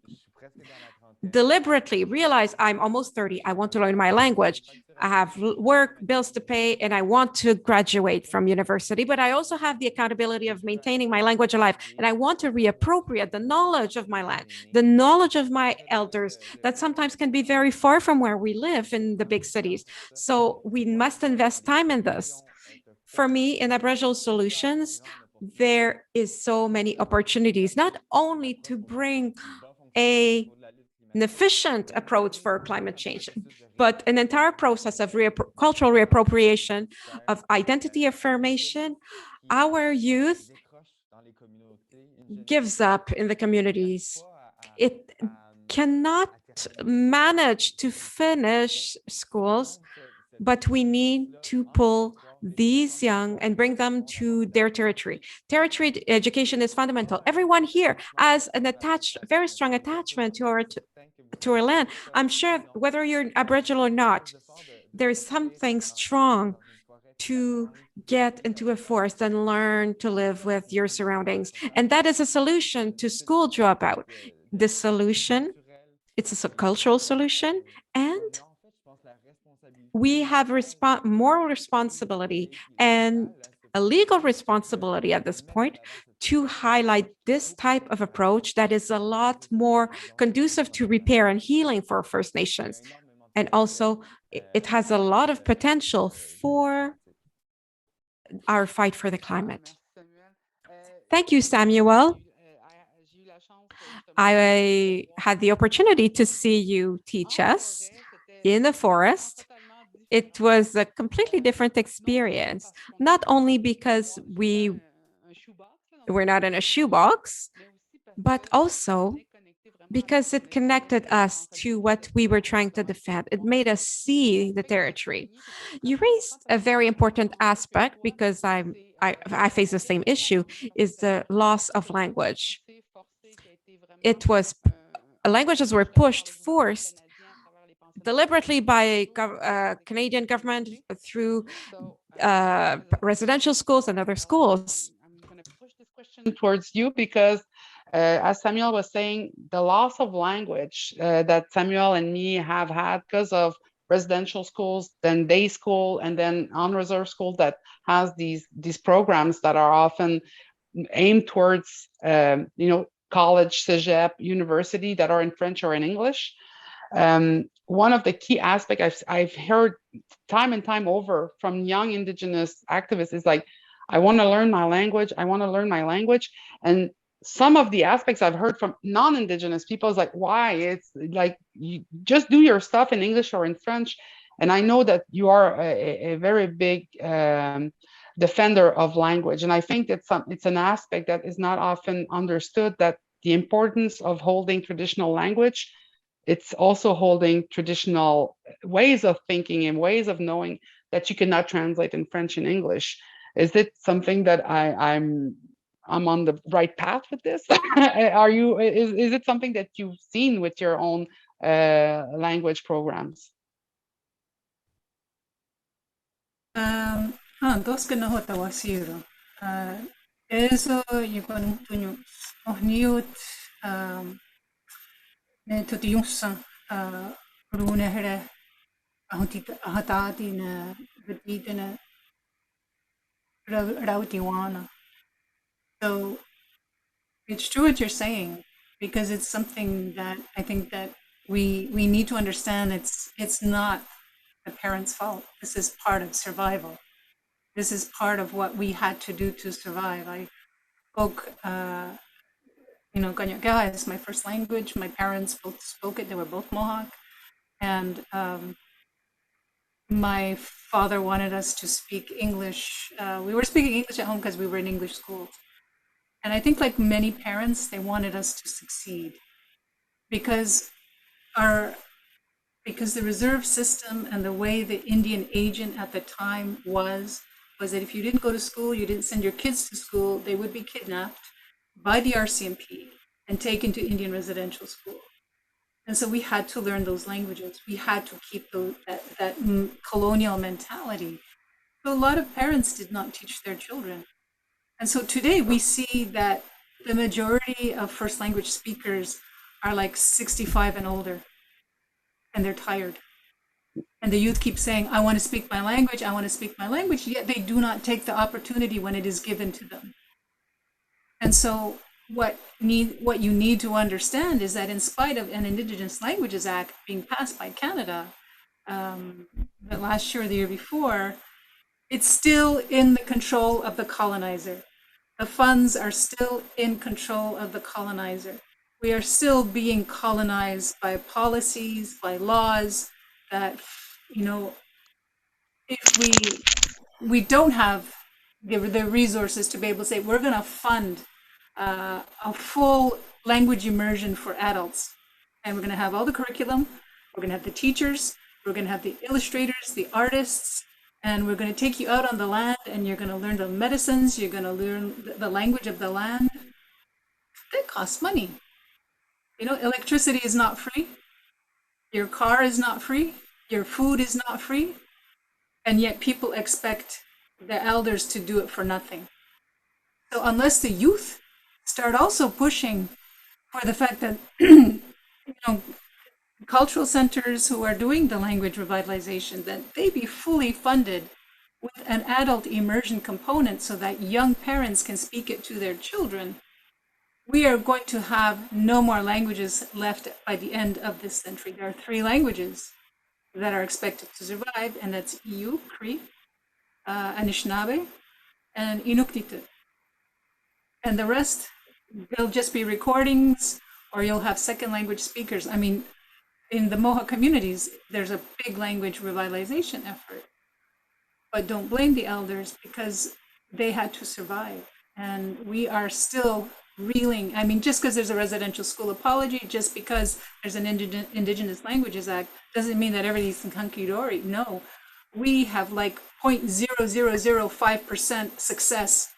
deliberately realize I'm almost 30. I want to learn my language. I have work, bills to pay, and I want to graduate from university, but I also have the accountability of maintaining my language alive. And I want to reappropriate the knowledge of my land, the knowledge of my elders that sometimes can be very far from where we live in the big cities. So we must invest time in this. For me, in Aboriginal Solutions, there is so many opportunities, not only to bring an efficient approach for climate change, but an entire process of cultural reappropriation, of identity affirmation. Our youth gives up in the communities. It cannot manage to finish schools but we need to pull these young and bring them to their territory. Territory education is fundamental. Everyone here has an very strong attachment to our land. I'm sure whether you're Aboriginal or not, there is something strong to get into a forest and learn to live with your surroundings. And that is a solution to school dropout. The solution, it's a cultural solution, and we have moral responsibility and a legal responsibility at this point to highlight this type of approach that is a lot more conducive to repair and healing for First Nations. And also, it has a lot of potential for our fight for the climate. Thank you, Samuel. I had the opportunity to see you teach us in the forest. It was a completely different experience, not only because we were not in a shoebox, but also because it connected us to what we were trying to defend. It made us see the territory. You raised a very important aspect because I face the same issue, is the loss of language. It was languages were forced deliberately by Canadian government through residential schools and other schools. I'm going to push this question towards you because, as Samuel was saying, the loss of language that Samuel and me have had because of residential schools, then day school, and then on-reserve schools that has these programs that are often aimed towards, college, cégep, university that are in French or in English. One of the key aspects I've heard time and time over from young Indigenous activists is like, I want to learn my language. I want to learn my language. And some of the aspects I've heard from non-Indigenous people is like, why? It's like, you just do your stuff in English or in French. And I know that you are a very big defender of language. And I think that it's an aspect that is not often understood, that the importance of holding traditional language, it's also holding traditional ways of thinking and ways of knowing that you cannot translate in French and English. Is it something that I'm on the right path with this? Are you? Is it something that you've seen with your own language programs? Dos que no hota wasiro. Eso you can tunyo ohniut ne tutiyusa rune here ahotati na repeat na rautiwana. So it's true what you're saying, because it's something that I think that we need to understand. It's not the parents' fault. This is part of survival. This is part of what we had to do to survive. I spoke, Kanyagawa is my first language. My parents both spoke it. They were both Mohawk. And my father wanted us to speak English. We were speaking English at home because we were in English schools. And I think, like many parents, they wanted us to succeed because the reserve system and the way the Indian agent at the time was that if you didn't go to school, you didn't send your kids to school, they would be kidnapped by the RCMP and taken to Indian residential school. And so we had to learn those languages. We had to keep that colonial mentality. So a lot of parents did not teach their children. And so today we see that the majority of first language speakers are like 65 and older, and they're tired. And the youth keep saying, I want to speak my language, I want to speak my language, yet they do not take the opportunity when it is given to them. And so what you need to understand is that in spite of an Indigenous Languages Act being passed by Canada the last year or the year before, it's still in the control of the colonizer. The funds are still in control of the colonizer. We are still being colonized by policies, by laws that, if we don't have the resources to be able to say, we're going to fund a full language immersion for adults. And we're going to have all the curriculum, we're going to have the teachers, We're going to have the illustrators, the artists, and we're going to take you out on the land, and you're going to learn the medicines, you're going to learn the language of the land. That costs money. You know, electricity is not free. Your car is not free. Your food is not free. And yet people expect the elders to do it for nothing. So unless the youth start also pushing for the fact that, you know, cultural centers who are doing the language revitalization, that they be fully funded with an adult immersion component so that young parents can speak it to their children, we are going to have no more languages left by the end of this century. There are 3 languages that are expected to survive, and that's EU, Cree, Anishinaabe, and Inuktitut. And the rest, they'll just be recordings, or you'll have second language speakers. I mean, in the Mohawk communities, there's a big language revitalization effort. But don't blame the elders, because they had to survive. And we are still reeling. I mean, just because there's a residential school apology, just because there's an Indigenous Languages Act, doesn't mean that everything's in hunky-dory. No, we have like 0.0005% success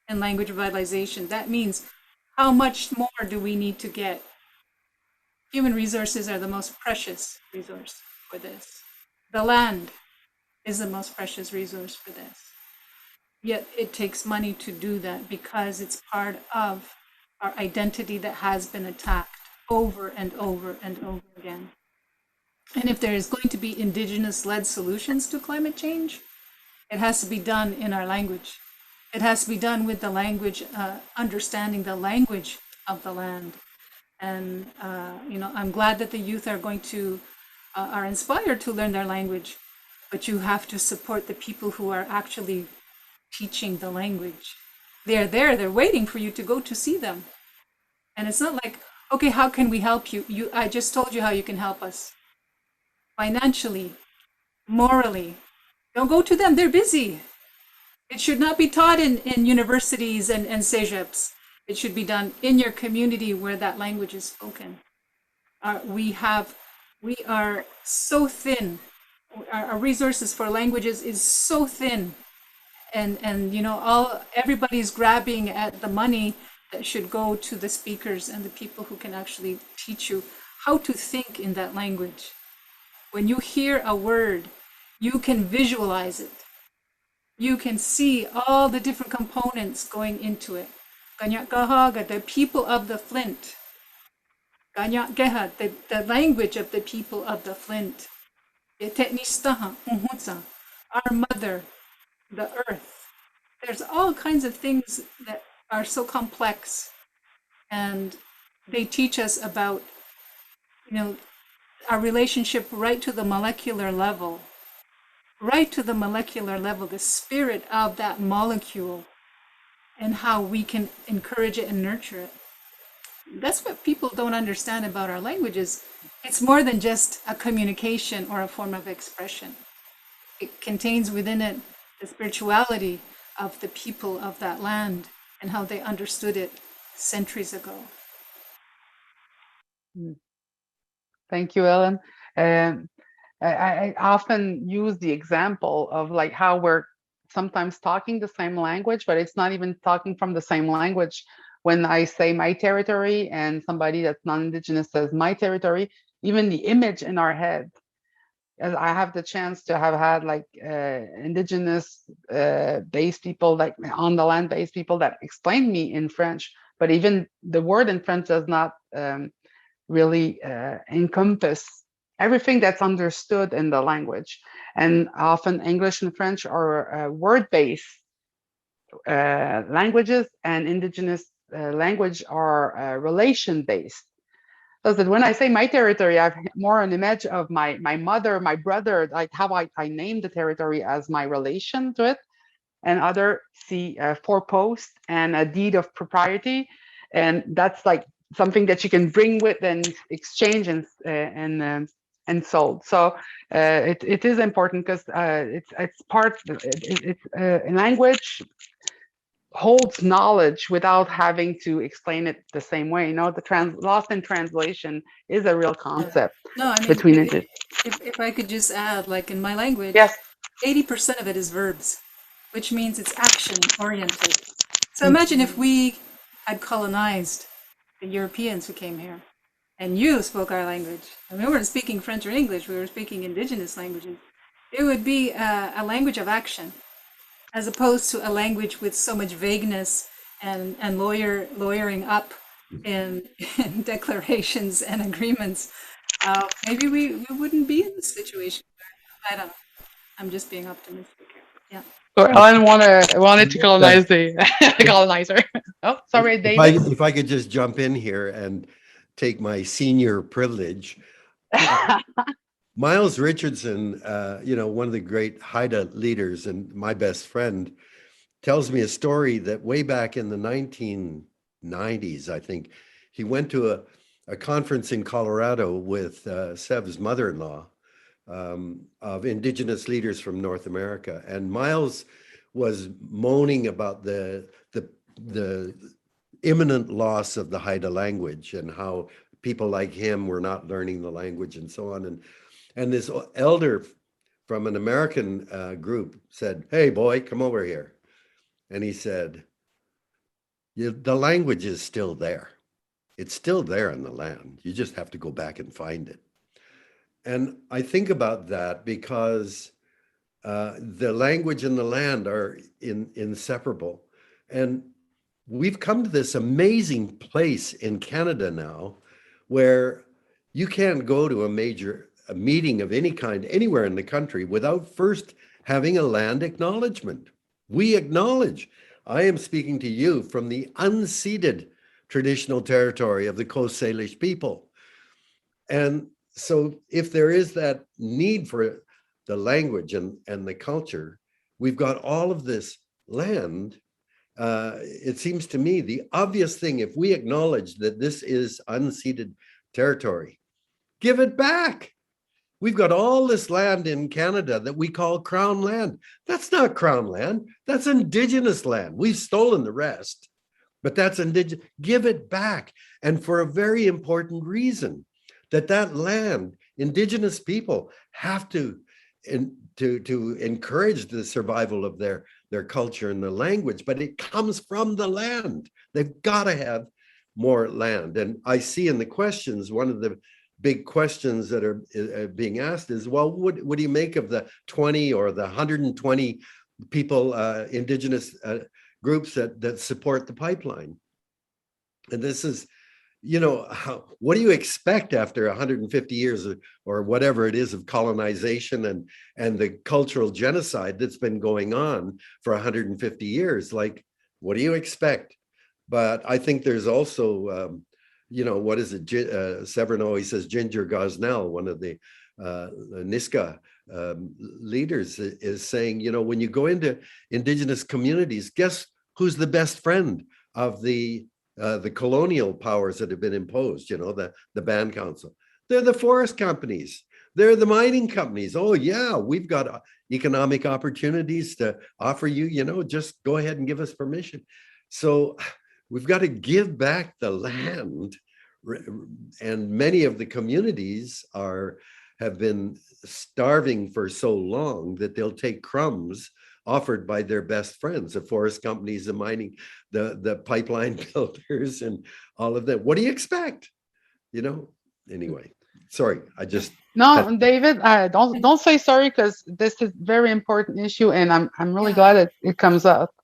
in language revitalization. That means how much more do we need to get? Human resources are the most precious resource for this. The land is the most precious resource for this. Yet it takes money to do that, because it's part of our identity that has been attacked over and over and over again. And if there is going to be Indigenous-led solutions to climate change, it has to be done in our language. It has to be done with the language, understanding the language of the land. And you know, I'm glad that the youth are going to are inspired to learn their language, but you have to support the people who are actually teaching the language. They're there, they're waiting for you to go to see them. And it's not like, okay, how can we help you? I just told you how you can help us. Financially, morally. Don't go to them, they're busy. It should not be taught in universities and cégeps. It should be done in your community where that language is spoken. We are so thin. Our resources for languages is so thin. And you know, everybody's grabbing at the money that should go to the speakers and the people who can actually teach you how to think in that language. When you hear a word, you can visualize it. You can see all the different components going into it. Ganyak Gahaga, the people of the Flint. Ganyak Geha, the language of the people of the Flint. Our mother, the earth. There's all kinds of things that are so complex, and they teach us about, you know, our relationship right to the molecular level, the spirit of that molecule, and how we can encourage it and nurture it. That's what people don't understand about our languages. It's more than just a communication or a form of expression. It contains within it the spirituality of the people of that land and how they understood it centuries ago. Thank you, Ellen. I often use the example of like how we're sometimes talking the same language, but it's not even talking from the same language. When I say my territory and somebody that's non-Indigenous says my territory, even the image in our head, as I have the chance to have had like Indigenous based people, like on the land based people that explain me in French, but even the word in French does not really encompass everything that's understood in the language. And often English and French are word-based languages, and Indigenous language are relation-based. So that when I say my territory, I have more an image of my mother, my brother, like how I name the territory as my relation to it. And other see forepost and a deed of propriety. And that's like something that you can bring with and exchange and sold. So it is important because it's part, it's language holds knowledge without having to explain it the same way. The lost in translation is a real concept No, I mean, between it. if I could just add, like in my language, Yes. 80% of it is verbs, which means it's action oriented. So imagine if we had colonized the Europeans who came here and you spoke our language. And we weren't speaking French or English, we were speaking indigenous languages. It would be a language of action, as opposed to a language with so much vagueness and lawyering up in declarations and agreements. Maybe we wouldn't be in this situation. I don't know. I'm just being optimistic here. Yeah. So Ellen wanted to colonize the colonizer. Oh, sorry, David. If I could just jump in here and take my senior privilege. Miles Richardson, one of the great Haida leaders and my best friend, tells me a story that way back in the 1990s, I think, he went to a conference in Colorado with Sev's mother-in-law of Indigenous leaders from North America. And Miles was moaning about the imminent loss of the Haida language and how people like him were not learning the language and so on. And this elder from an American group said, "Hey, boy, come over here." And he said, the language is still there. It's still there in the land. You just have to go back and find it. And I think about that because the language and the land are inseparable. And we've come to this amazing place in Canada now where you can't go to a meeting of any kind anywhere in the country without first having a land acknowledgement. We acknowledge, I am speaking to you from the unceded traditional territory of the Coast Salish people. And so if there is that need for the language and the culture, we've got all of this land. It seems to me the obvious thing, if we acknowledge that this is unceded territory, give it back. We've got all this land in Canada that we call Crown land. That's not Crown land. That's Indigenous land. We've stolen the rest, but that's Indigenous. Give it back. And for a very important reason, that land, Indigenous people have to encourage the survival of their culture and the language, but it comes from the land. They've got to have more land. And I see in the questions, one of the big questions that are being asked is, well, what do you make of the 20 or the 120 people, Indigenous groups that support the pipeline? And this is, what do you expect after 150 years or whatever it is of colonization and the cultural genocide that's been going on for 150 years? Like, what do you expect? But I think there's also, what is it? Severin always says Ginger Gosnell, one of the Niska leaders, is saying, when you go into Indigenous communities, guess who's the best friend of the colonial powers that have been imposed, the Band Council? They're the forest companies. They're the mining companies. Oh, yeah, we've got economic opportunities to offer you, just go ahead and give us permission. So we've got to give back the land. And many of the communities have been starving for so long that they'll take crumbs offered by their best friends, the forest companies, the mining, the pipeline builders, and all of that. What do you expect? Anyway, sorry, No, David, don't say sorry, because this is a very important issue, and I'm really glad that it comes up.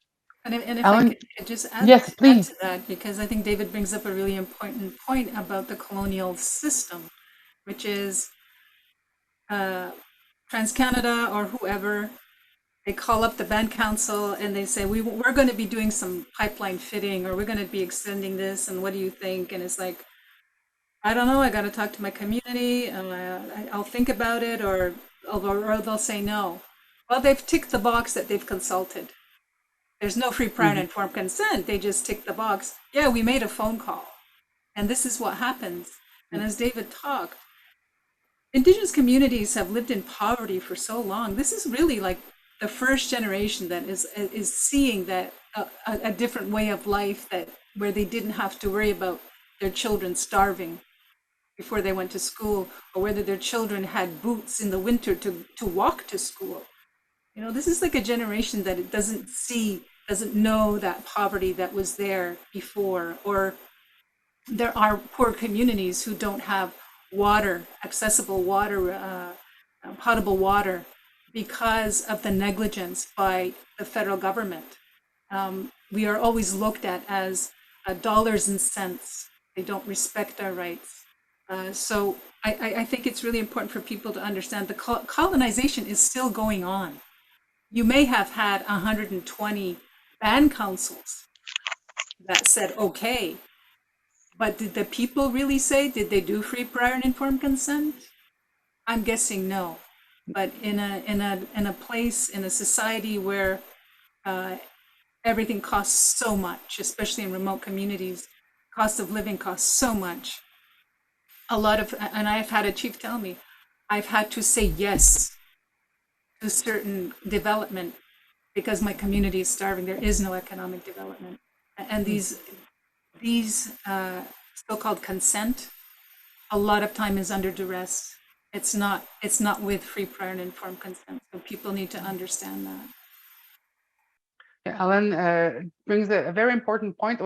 And if Ellen? I could just add, Yes, please. to that, because I think David brings up a really important point about the colonial system, which is TransCanada or whoever, they call up the Band Council and they say, we're going to be doing some pipeline fitting, or we're going to be extending this, and what do you think? And it's like, I don't know, I got to talk to my community, and I'll think about it, or they'll say no. Well, they've ticked the box that they've consulted. There's no free, prior, and informed consent. They just tick the box. Yeah, we made a phone call. And this is what happens. And as David talked, Indigenous communities have lived in poverty for so long. This is really like the first generation that is seeing that a different way of life, that where they didn't have to worry about their children starving before they went to school, or whether their children had boots in the winter to walk to school. This is like a generation that it doesn't know that poverty that was there before, or there are poor communities who don't have water, accessible water, potable water, because of the negligence by the federal government. We are always looked at as dollars and cents. They don't respect our rights. So I think it's really important for people to understand the colonization is still going on. You may have had 120 band councils that said, okay, but did the people really say, did they do free, prior, and informed consent? I'm guessing no. But in a place, in a society where everything costs so much, especially in remote communities, cost of living costs so much. And I've had a chief tell me, I've had to say yes to certain development because my community is starving. There is no economic development. And these so-called consent, a lot of time is under duress. It's not with free, prior, and informed consent. So people need to understand that. Yeah, Ellen brings a very important point.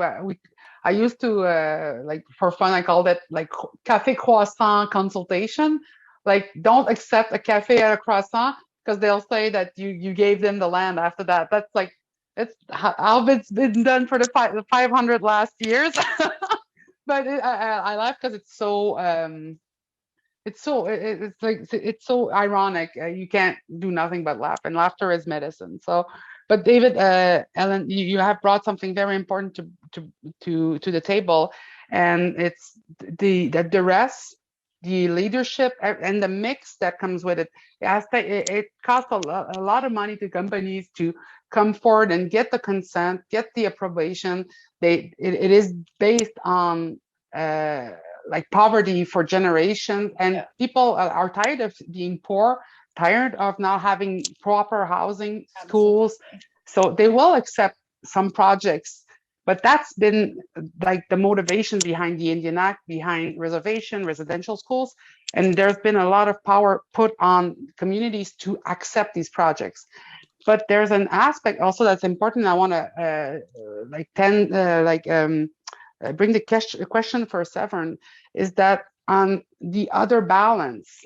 I used to, like, for fun, I called it like café croissant consultation. Like, don't accept a cafe at a croissant because they'll say that you gave them the land after that. That's like, it's how it's been done for the 500 last years. But I laugh because it's so it's so ironic. You can't do nothing but laugh, and laughter is medicine. So, but David, Ellen, you have brought something very important to the table, and it's the duress, the leadership, and the mix that comes with it. It costs a lot of money to companies to come forward and get the consent, get the approbation. It is based on like poverty for generations, and people are tired of being poor, tired of not having proper housing, schools. So they will accept some projects, but that's been like the motivation behind the Indian Act, behind residential schools. And there's been a lot of power put on communities to accept these projects. But there's an aspect also that's important. I want to bring the question for Severn, is that on the other balance,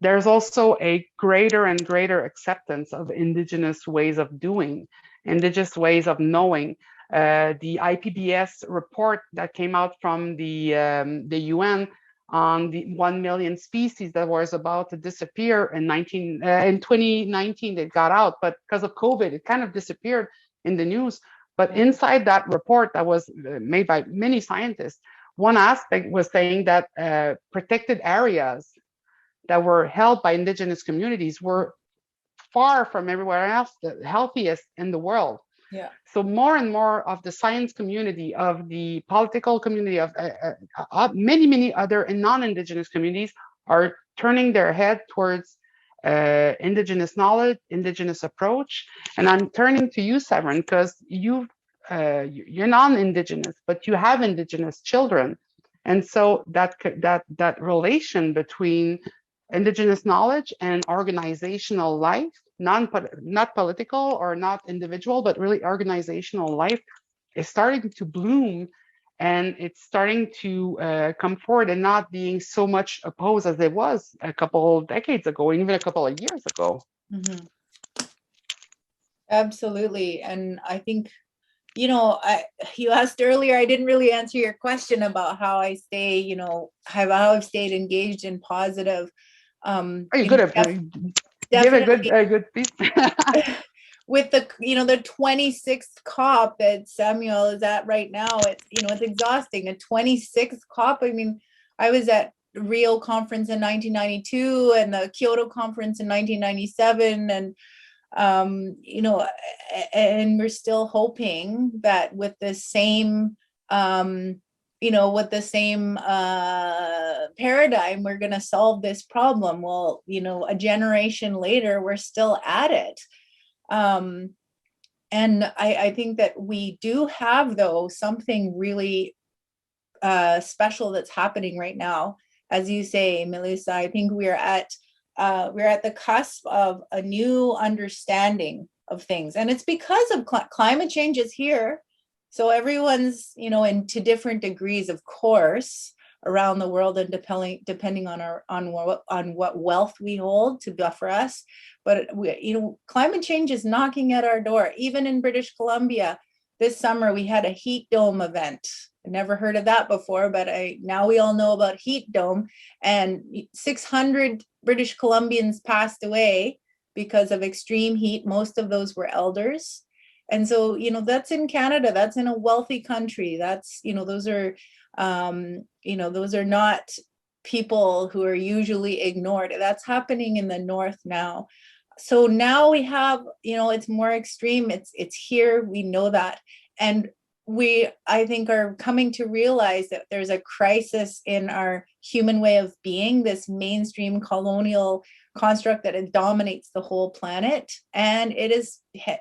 there's also a greater and greater acceptance of Indigenous ways of doing, Indigenous ways of knowing. The IPBES report that came out from the UN on the 1 million species that was about to disappear in 2019, it got out, but because of COVID, it kind of disappeared in the news. But inside that report that was made by many scientists, one aspect was saying that protected areas that were held by Indigenous communities were far from everywhere else the healthiest in the world. Yeah. So more and more of the science community, of the political community, of many other non-Indigenous communities are turning their head towards Indigenous knowledge, Indigenous approach. And I'm turning to you, Severn, because you're non-Indigenous, but you have Indigenous children. And so that relation between Indigenous knowledge and organizational life, not political or not individual, but really organizational life, is starting to bloom, and it's starting to come forward and not being so much opposed as it was a couple decades ago, even a couple of years ago. Mm-hmm. Absolutely. And I think, you asked earlier, I didn't really answer your question about how I stay, how I've stayed engaged and positive. Are you good at give a good piece? With the 26th COP that Samuel is at right now, it's exhausting. A 26th COP. I mean, I was at Rio conference in 1992 and the Kyoto conference in 1997, and and we're still hoping that with the same paradigm, we're going to solve this problem. Well, a generation later, we're still at it. And I think that we do have, though, something really special that's happening right now. As you say, Melissa, I think we're at the cusp of a new understanding of things, and it's because of climate change is here. So everyone's, into different degrees, of course, around the world, and depending on what wealth we hold to buffer us. But climate change is knocking at our door. Even in British Columbia, this summer we had a heat dome event. I never heard of that before, but now we all know about heat dome, and 600 British Columbians passed away because of extreme heat. Most of those were elders. And so, that's in Canada, that's in a wealthy country. That's, those are not people who are usually ignored. That's happening in the north now. So now we have, it's more extreme. It's here. We know that. And I think, are coming to realize that there's a crisis in our human way of being, this mainstream colonial construct that it dominates the whole planet. And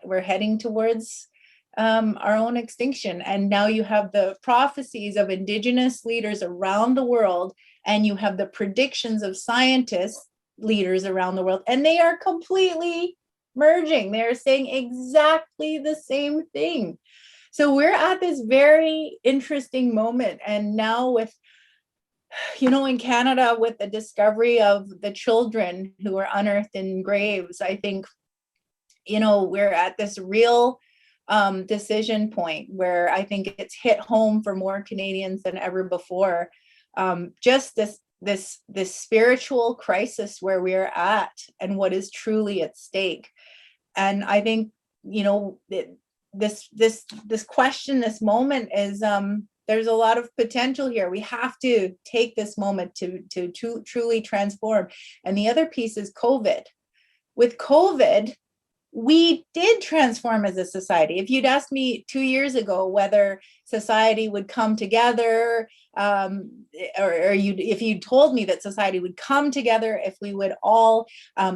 we're heading towards our own extinction. And now you have the prophecies of Indigenous leaders around the world, and you have the predictions of scientists, leaders around the world, and they are completely merging. They're saying exactly the same thing. So we're at this very interesting moment. And now with, in Canada, with the discovery of the children who were unearthed in graves, I think, we're at this real decision point where I think it's hit home for more Canadians than ever before. Just this spiritual crisis where we're at and what is truly at stake. And I think, this question, this moment is, there's a lot of potential here. We have to take this moment to truly transform. And the other piece is COVID. With COVID, we did transform as a society. If you'd asked me 2 years ago whether society would come together, if you told me that society would come together, if we would all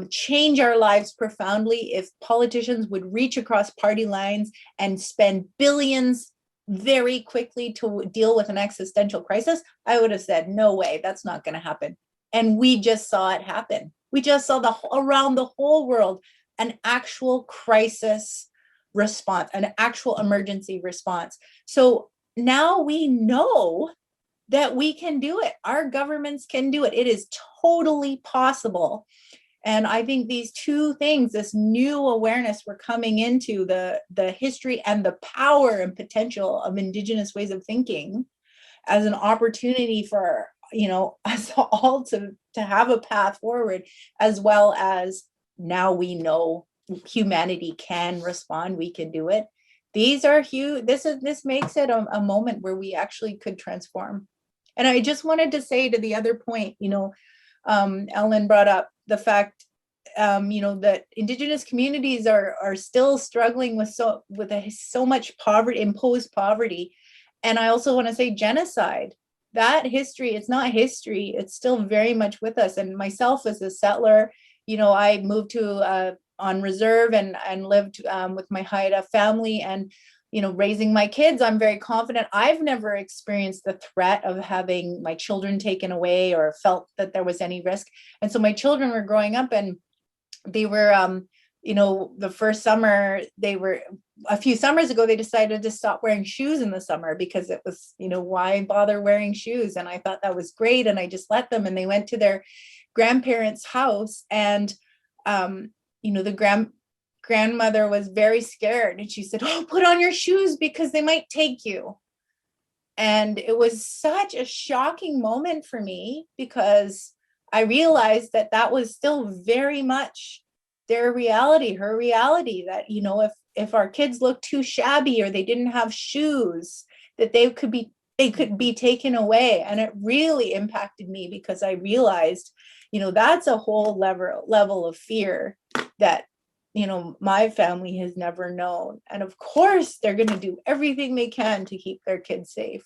change our lives profoundly, if politicians would reach across party lines and spend billions very quickly to deal with an existential crisis, I would have said, no way, that's not going to happen. And we just saw it happen. We just saw around the whole world an actual crisis response, an actual emergency response. So now we know that we can do it. Our governments can do it. It is totally possible. And I think these two things, this new awareness we're coming into, the history and the power and potential of Indigenous ways of thinking, as an opportunity for, us all to have a path forward, as well as now we know humanity can respond, we can do it. These are huge. This makes it a moment where we actually could transform. And I just wanted to say, to the other point, Ellen brought up the fact, that Indigenous communities are still struggling with so much poverty, imposed poverty. And I also want to say genocide. That history, it's not history. It's still very much with us. And myself as a settler, I moved to on reserve and lived with my Haida family, and raising my kids. I'm very confident. I've never experienced the threat of having my children taken away or felt that there was any risk. And so my children were growing up, and they were, the first summer, a few summers ago, they decided to stop wearing shoes in the summer because it was, why bother wearing shoes? And I thought that was great. And I just let them, and they went to their grandparents' house, and the grandmother was very scared, and she said, "Oh, put on your shoes because they might take you." And it was such a shocking moment for me, because I realized that was still very much their reality, her reality, that if our kids looked too shabby or they didn't have shoes, that they could be taken away. And it really impacted me, because I realized that's a whole level of fear that my family has never known. And of course they're going to do everything they can to keep their kids safe.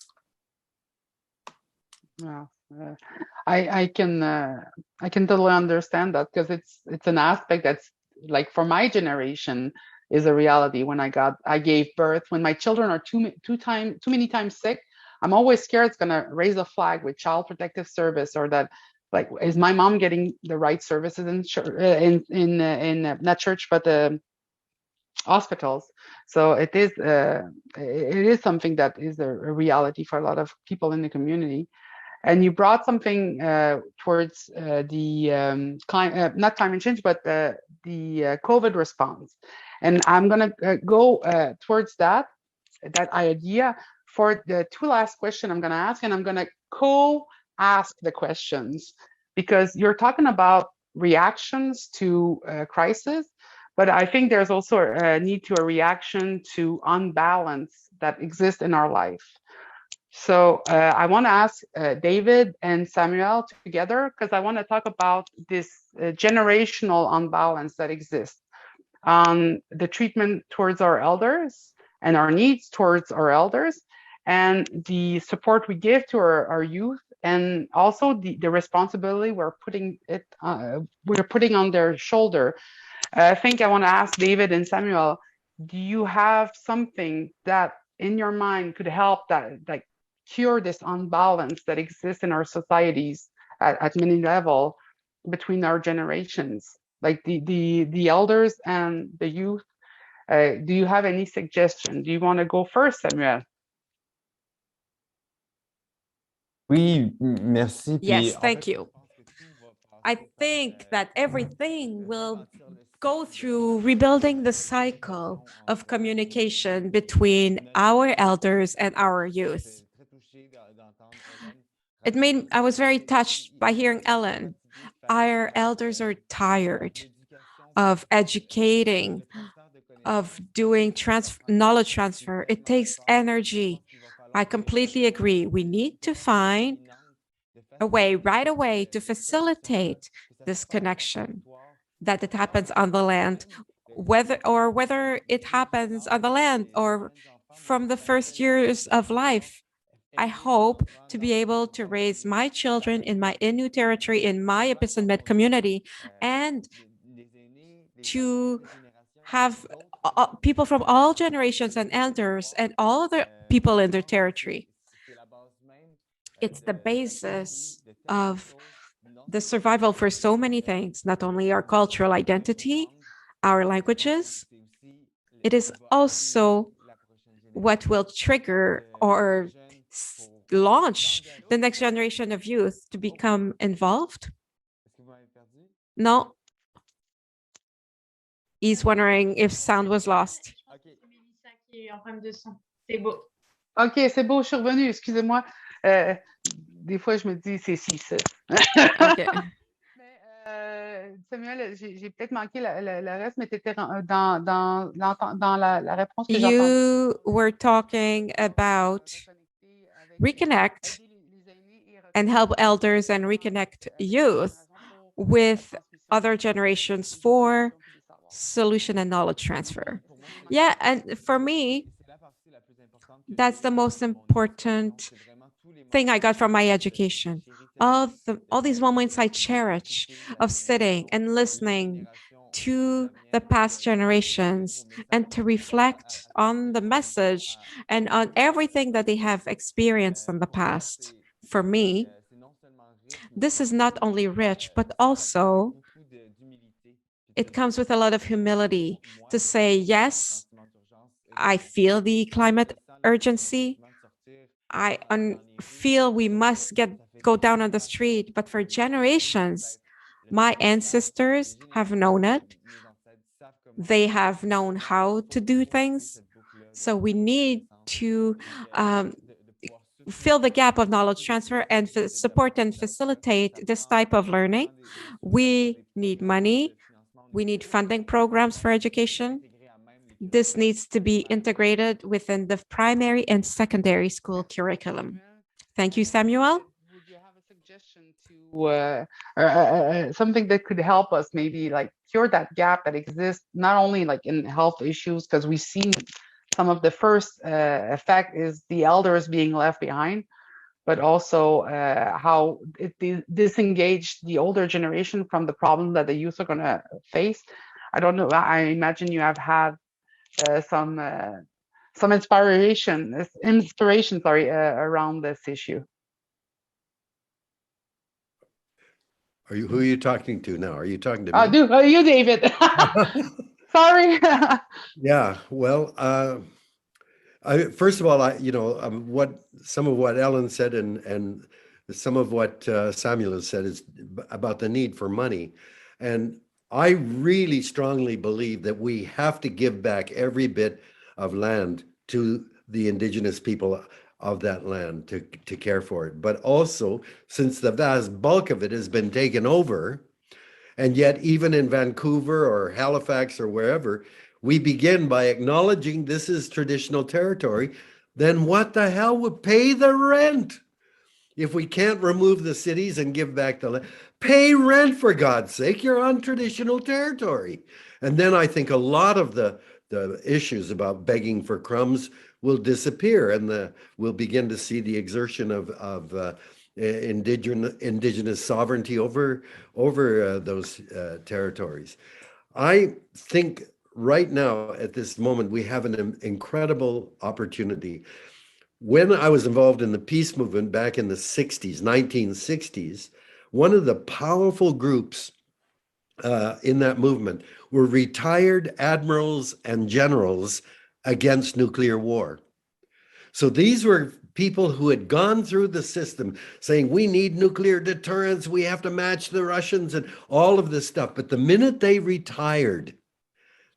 Yeah, I can totally understand that, because it's an aspect that's, like, for my generation, is a reality. When I gave birth, when my children are too many times sick, I'm always scared it's gonna raise a flag with Child Protective Service, or that, like, is my mom getting the right services in not church but the hospitals. So it is something that is a reality for a lot of people in the community. And you brought something towards the not climate change, but the COVID response. And I'm going to go towards that idea for the two last questions I'm going to ask, and I'm going to co-ask the questions, because you're talking about reactions to crisis, but I think there's also a need to a reaction to unbalance that exists in our life. So I want to ask David and Samuel together, because I want to talk about this generational unbalance that exists on the treatment towards our elders and our needs towards our elders, and the support we give to our youth, and also the responsibility we're putting on their shoulder. I think I want to ask David and Samuel, do you have something that in your mind could help that, like, cure this unbalance that exists in our societies at many levels between our generations, like the elders and the youth? Do you have any suggestion? Do you want to go first, Samuel? Oui, merci. Yes, Puis, en thank fait, you. I think that everything will go through rebuilding the cycle of communication between our elders and our youth. I was very touched by hearing Ellen. Our elders are tired of educating, of doing knowledge transfer. It takes energy. I completely agree. We need to find a way right away to facilitate this connection, that it happens on the land, whether it happens on the land or from the first years of life. I hope to be able to raise my children in my Innu territory, in my Epicent community, and to have people from all generations and elders and all other people in their territory. It's the basis of the survival for so many things, not only our cultural identity, our languages. It is also what will trigger or launch the next generation of youth to become involved. No, he's wondering if sound was lost. Ok, c'est beau, je suis revenue, excusez-moi. Des fois, je me dis, c'est si, ça. Okay. Mais, Samuel, j'ai peut-être manqué le reste, mais tu étais dans la réponse que j'entends. You were talking about reconnect and help elders and reconnect youth with other generations for solution and knowledge transfer. Yeah, and for me, that's the most important thing I got from my education. All these moments I cherish of sitting and listening to the past generations and to reflect on the message and on everything that they have experienced in the past. For me, this is not only rich, but also it comes with a lot of humility to say, yes, I feel the climate urgency. I feel we must go down on the street, but for generations, my ancestors have known it. They have known how to do things. So we need to fill the gap of knowledge transfer and support and facilitate this type of learning. We need money. We need funding programs for education. This needs to be integrated within the primary and secondary school curriculum. Thank you, Samuel. Would you have a suggestion to something that could help us maybe like cure that gap that exists, not only like in health issues, because we've seen some of the first effect is the elders being left behind, but also how it disengaged the older generation from the problem that the youth are going to face. I don't know. I imagine you have had some inspiration, around this issue. Who are you talking to now? Are you talking to me? You, David. Sorry. Yeah, well, first of all, some of what Ellen said and some of what Samuel has said is about the need for money. And I really strongly believe that we have to give back every bit of land to the Indigenous people of that land to care for it. But also, since the vast bulk of it has been taken over, and yet even in Vancouver or Halifax or wherever, we begin by acknowledging this is traditional territory, then what the hell would pay the rent? If we can't remove the cities and give back the land, pay rent for God's sake, you're on traditional territory. And then I think a lot of the issues about begging for crumbs will disappear, and we'll begin to see the exertion of indigenous sovereignty over those territories. I think right now, at this moment, we have an incredible opportunity. When I was involved in the peace movement back in the 60s, 1960s, one of the powerful groups in that movement were retired admirals and generals against nuclear war. So these were people who had gone through the system saying, we need nuclear deterrence, we have to match the Russians and all of this stuff. But the minute they retired,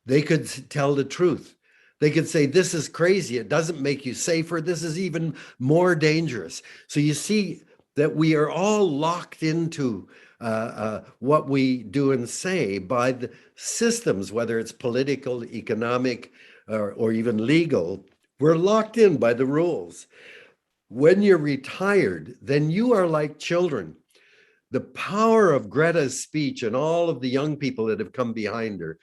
they could tell the truth. They could say, this is crazy. It doesn't make you safer. This is even more dangerous. So you see that we are all locked into what we do and say by the systems, whether it's political, economic, or even legal. We're locked in by the rules. When you're retired, then you are like children. The power of Greta's speech and all of the young people that have come behind her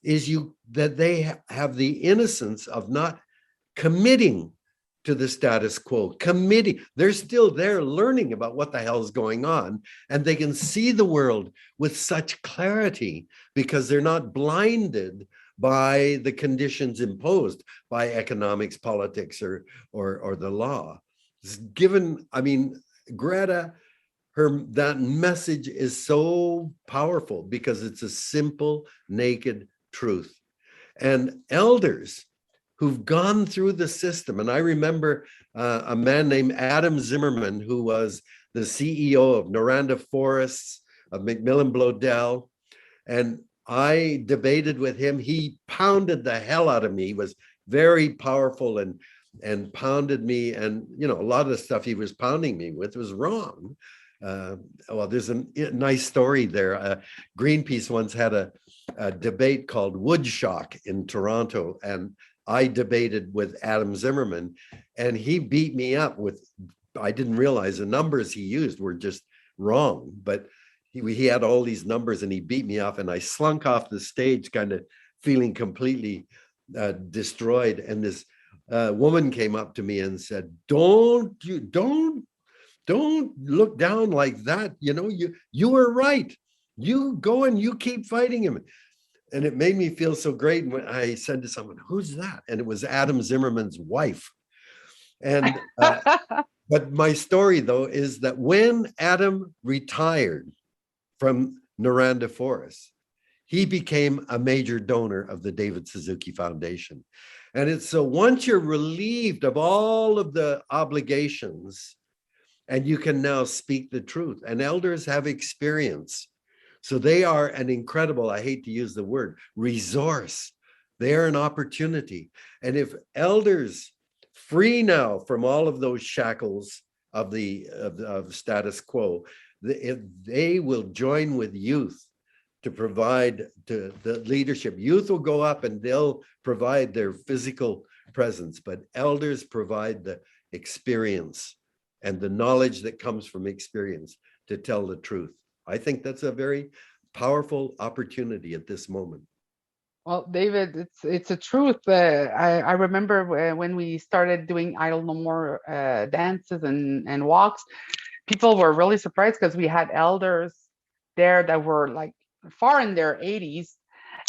is that they have the innocence of not committing to the status quo. They're still there learning about what the hell is going on, and they can see the world with such clarity because they're not blinded by the conditions imposed by economics, politics, or the law. Greta, that message is so powerful because it's a simple, naked truth. And elders who've gone through the system, and I remember a man named Adam Zimmerman, who was the CEO of Noranda Forests, of Macmillan Bloedel, and I debated with him. He pounded the hell out of me. He was very powerful and pounded me, and a lot of the stuff he was pounding me with was wrong. There's a nice story there. Greenpeace once had a debate called Woodshock in Toronto, and I debated with Adam Zimmerman, and he beat me up I didn't realize the numbers he used were just wrong, but he had all these numbers and he beat me off, and I slunk off the stage kind of feeling completely destroyed. And this woman came up to me and said, don't look down like that. You were right. You go and you keep fighting him. And it made me feel so great. And when I said to someone, who's that? And it was Adam Zimmerman's wife. And but my story, though, is that when Adam retired from Noranda Forest, he became a major donor of the David Suzuki Foundation. And it's so once you're relieved of all of the obligations, and you can now speak the truth, and elders have experience. So they are an incredible, I hate to use the word, resource. They are an opportunity. And if elders free now from all of those shackles of status quo, if they will join with youth to provide to the leadership. Youth will go up and they'll provide their physical presence, but elders provide the experience and the knowledge that comes from experience to tell the truth. I think that's a very powerful opportunity at this moment. Well, David, it's a truth. I remember when we started doing Idle No More dances and walks, people were really surprised because we had elders there that were like far in their 80s,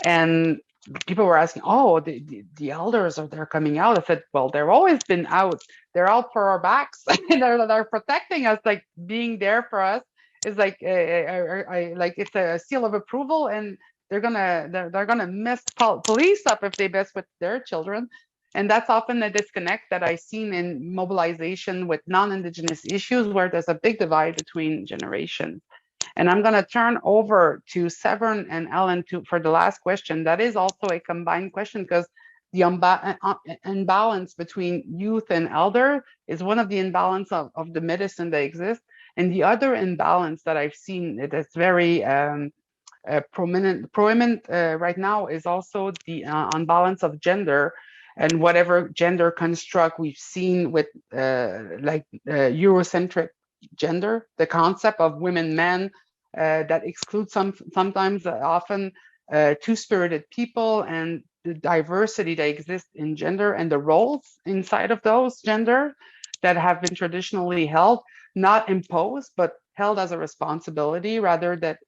and people were asking, oh, the elders they're coming out. I said, well, they've always been out. They're out for our backs. And they're protecting us, like being there for us is like like it's a seal of approval, and they're gonna mess police up if they mess with their children. And that's often a disconnect that I've seen in mobilization with non-Indigenous issues, where there's a big divide between generations. And I'm going to turn over to Severn and Ellen for the last question. That is also a combined question, because the imbalance between youth and elder is one of the imbalance of the medicine that exists. And the other imbalance that I've seen that's very prominent right now is also the unbalance of gender, and whatever gender construct we've seen with Eurocentric gender, the concept of women, men, that excludes sometimes often two-spirited people, and the diversity that exists in gender and the roles inside of those gender that have been traditionally held, not imposed, but held as a responsibility, rather that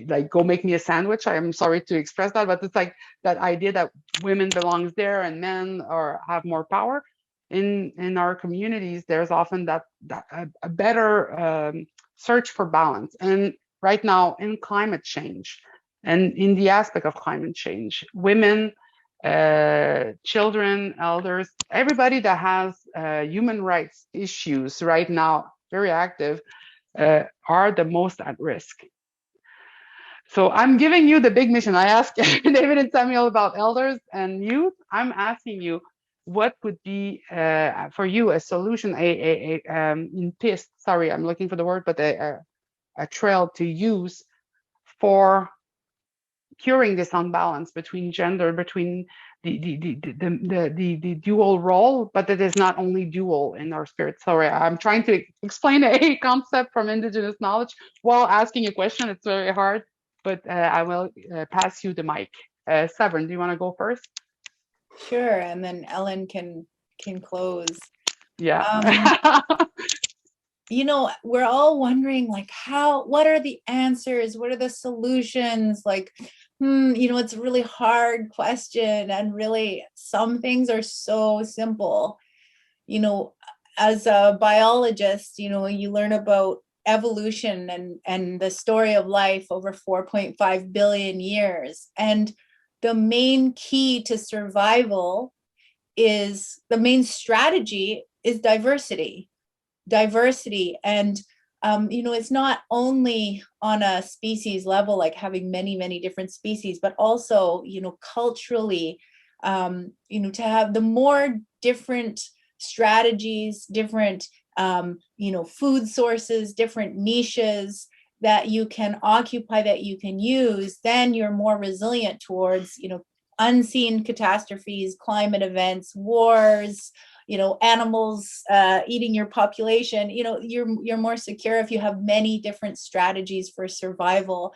like go make me a sandwich. I am sorry to express that, but it's like that idea that women belongs there and men have more power. In our communities, there's often that a better search for balance. And right now in climate change and in the aspect of climate change, women, children, elders, everybody that has human rights issues right now, very active, are the most at risk. So I'm giving you the big mission. I asked David and Samuel about elders and youth. I'm asking you, what would be for you a solution, in piste, sorry, I'm looking for the word, but a trail to use for curing this unbalance between gender, between the dual role, but it is not only dual in our spirit. Sorry, I'm trying to explain a concept from Indigenous knowledge while asking a question. It's very hard, but I will pass you the mic. Severn, do you want to go first? Sure, and then Ellen can close. Yeah. You know, we're all wondering, like, what are the answers? What are the solutions? Like, you know, it's a really hard question, and really some things are so simple. You know, as a biologist, you know, you learn about evolution and the story of life over 4.5 billion years. And the main key to survival is, the main strategy is diversity. And you know, it's not only on a species level, like having many different species, but also, you know, culturally, you know, to have the more different strategies, different you know, food sources, different niches that you can occupy, that you can use, then you're more resilient towards, you know, unseen catastrophes, climate events, wars, you know, animals eating your population. You know, you're more secure if you have many different strategies for survival.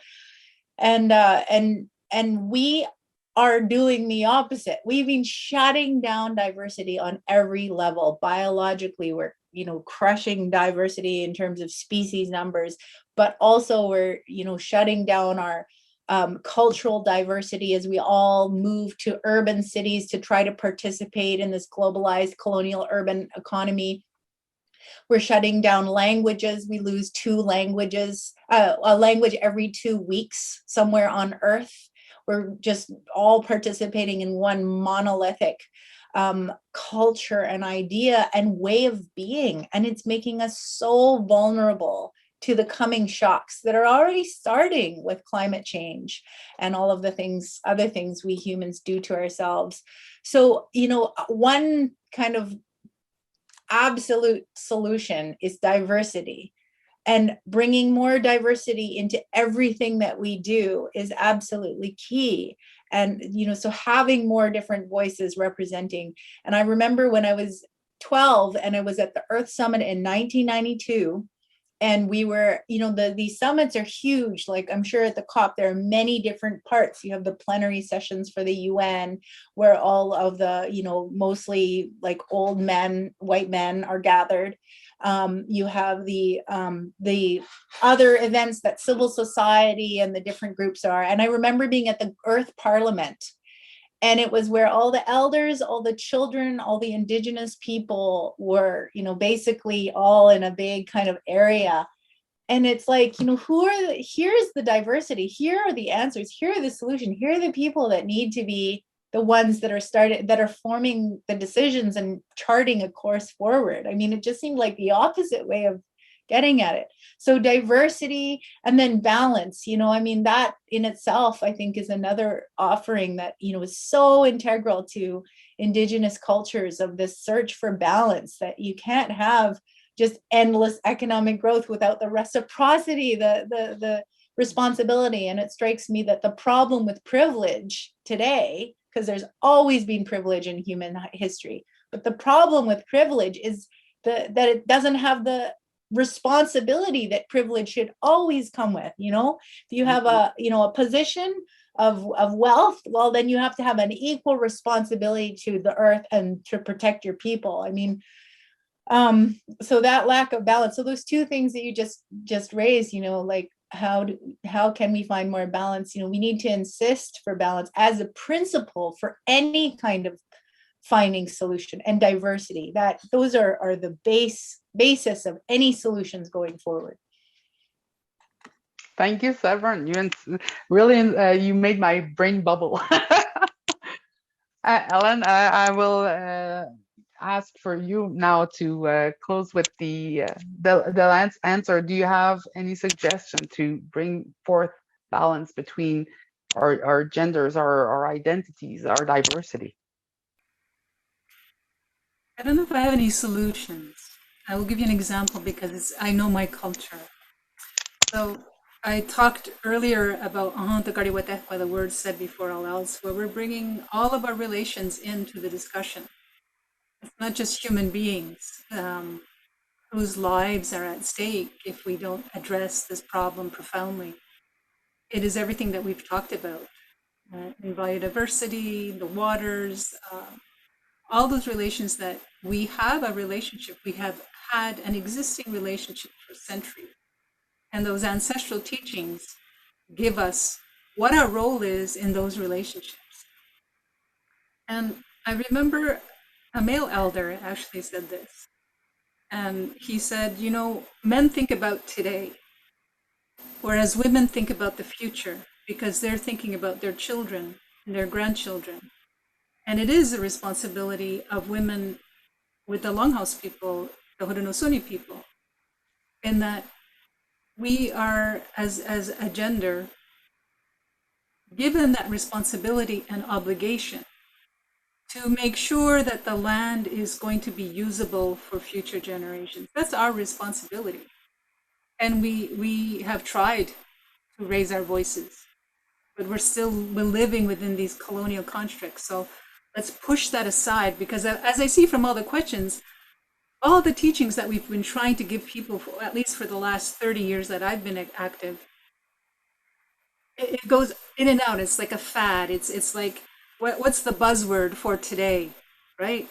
And we are doing the opposite. We've been shutting down diversity on every level. Biologically, we're, you know, crushing diversity in terms of species numbers, but also we're, you know, shutting down our cultural diversity as we all move to urban cities to try to participate in this globalized colonial urban economy. We're shutting down languages. We lose 2 languages, a language every 2 weeks somewhere on Earth. We're just all participating in one monolithic culture and idea and way of being. And it's making us so vulnerable to the coming shocks that are already starting with climate change and all of the other things we humans do to ourselves. So, you know, one kind of absolute solution is diversity. And bringing more diversity into everything that we do is absolutely key. And, you know, so having more different voices representing. And I remember when I was 12 and I was at the Earth Summit in 1992, And we were, these summits are huge. Like I'm sure at the COP, there are many different parts. You have the plenary sessions for the UN, where all of the, mostly like old men, white men are gathered. You have the other events that civil society and the different groups are. And I remember being at the Earth Parliament, and it was where all the elders, all the children, all the indigenous people were, basically all in a big kind of area. And it's like, here's the diversity, here are the answers, here are the solution, here are the people that need to be the ones that are forming the decisions and charting a course forward. I mean, it just seemed like the opposite way of getting at it. So diversity and then balance, that in itself, I think, is another offering that, is so integral to Indigenous cultures, of this search for balance, that you can't have just endless economic growth without the reciprocity, the responsibility. And it strikes me that the problem with privilege today, because there's always been privilege in human history, but the problem with privilege is that it doesn't have the responsibility that privilege should always come with. If you have a position of wealth, well, then you have to have an equal responsibility to the earth and to protect your people. I mean, so that lack of balance. So those two things that you just raised, like how can we find more balance? We need to insist for balance as a principle for any kind of finding solution, and diversity, that those are the basis of any solutions going forward. Thank you, Severn. You you made my brain bubble. Ellen, I will ask for you now to close with the answer. Do you have any suggestion to bring forth balance between our genders, our identities, our diversity? I don't know if I have any solutions. I will give you an example because I know my culture. So I talked earlier about the words said before all else, where we're bringing all of our relations into the discussion. It's not just human beings whose lives are at stake if we don't address this problem profoundly. It is everything that we've talked about, in biodiversity, the waters, all those relations that we have a relationship. We have had an existing relationship for centuries. And those ancestral teachings give us what our role is in those relationships. And I remember a male elder actually said this. And he said, men think about today, whereas women think about the future, because they're thinking about their children and their grandchildren. And it is a responsibility of women with the Longhouse people, the Haudenosaunee people, in that we are, as a gender, given that responsibility and obligation to make sure that the land is going to be usable for future generations. That's our responsibility. And we have tried to raise our voices, but we're living within these colonial constructs. So let's push that aside, because as I see from all the questions, all the teachings that we've been trying to give people, at least for the last 30 years that I've been active, it goes in and out. It's like a fad. It's like, what's the buzzword for today, right?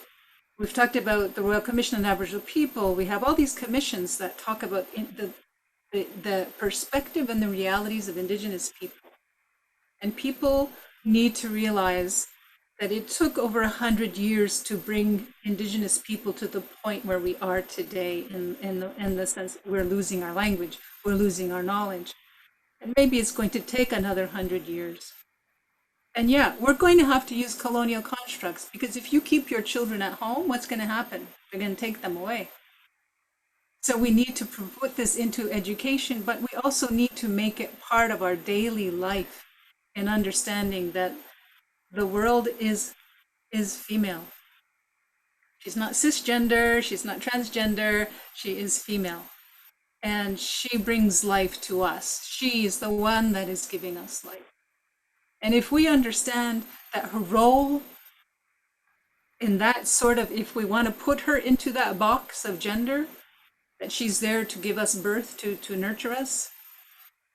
We've talked about the Royal Commission on Aboriginal People. We have all these commissions that talk about the perspective and the realities of Indigenous people. And people need to realize that it took over 100 years to bring Indigenous people to the point where we are today, in the sense we're losing our language, we're losing our knowledge. And maybe it's going to take another 100 years. And yeah, we're going to have to use colonial constructs, because if you keep your children at home, what's going to happen? They're going to take them away. So we need to put this into education, but we also need to make it part of our daily life, and understanding that the world is female. She's not cisgender, she's not transgender, she is female. And she brings life to us. She is the one that is giving us life. And if we understand that her role in that sort of, if we want to put her into that box of gender, that she's there to give us birth, to nurture us.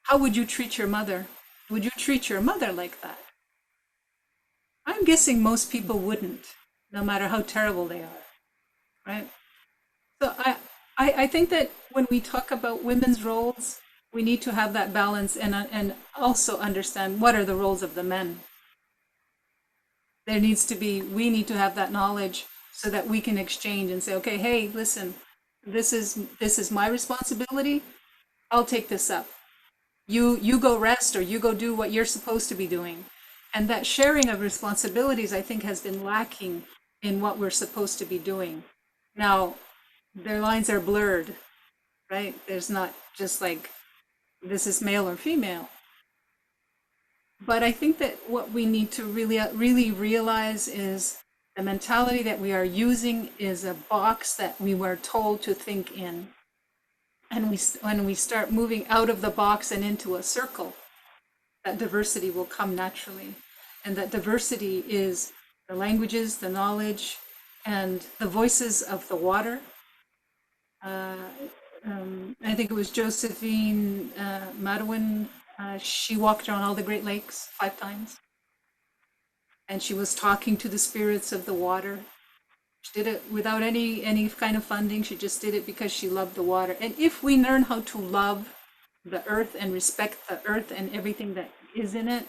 How would you treat your mother? Would you treat your mother like that? I'm guessing most people wouldn't, no matter how terrible they are, right? So I think that when we talk about women's roles, we need to have that balance and also understand what are the roles of the men. There needs to be, we need to have that knowledge so that we can exchange and say, okay, hey, listen, this is my responsibility. I'll take this up. You go rest, or you go do what you're supposed to be doing. And that sharing of responsibilities, I think, has been lacking in what we're supposed to be doing. Now, their lines are blurred, right? There's not just like, this is male or female. But I think that what we need to really realize is the mentality that we are using is a box that we were told to think in. And when we start moving out of the box and into a circle, that diversity will come naturally. And that diversity is the languages, the knowledge, and the voices of the water. I think it was Josephine Madwin. She walked around all the Great Lakes 5 times. And she was talking to the spirits of the water. She did it without any kind of funding. She just did it because she loved the water. And if we learn how to love the earth and respect the earth and everything that is in it,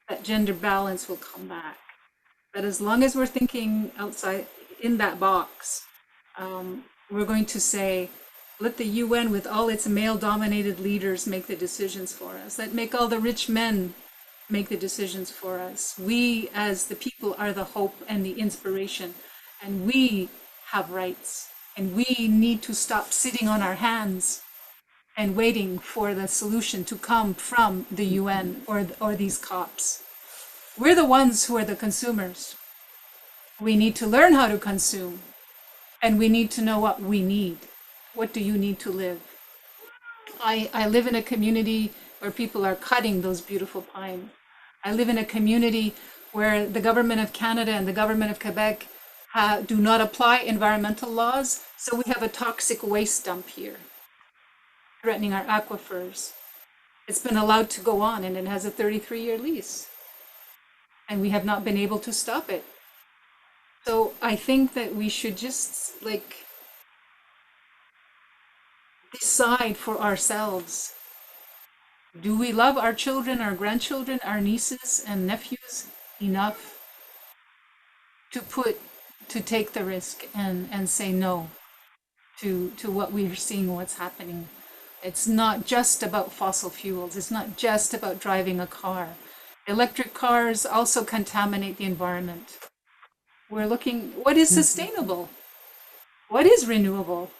that gender balance will come back. But as long as we're thinking outside in that box, we're going to say, let the UN with all its male-dominated leaders make the decisions for us. Let make all the rich men make the decisions for us. We, as the people, are the hope and the inspiration, and we have rights. And we need to stop sitting on our hands and waiting for the solution to come from the UN or these cops. We're the ones who are the consumers. We need to learn how to consume, and we need to know what we need. What do you need to live? I live in a community where people are cutting those beautiful pines. I live in a community where the government of Canada and the government of Quebec do not apply environmental laws, so we have a toxic waste dump here, threatening our aquifers. It's been allowed to go on, and it has a 33-year lease. And we have not been able to stop it. So I think that we should just decide for ourselves. Do we love our children, our grandchildren, our nieces and nephews enough to take the risk and say no to what we are seeing, what's happening? It's not just about fossil fuels. It's not just about driving a car. Electric cars also contaminate the environment. We're looking, what is sustainable? What is renewable?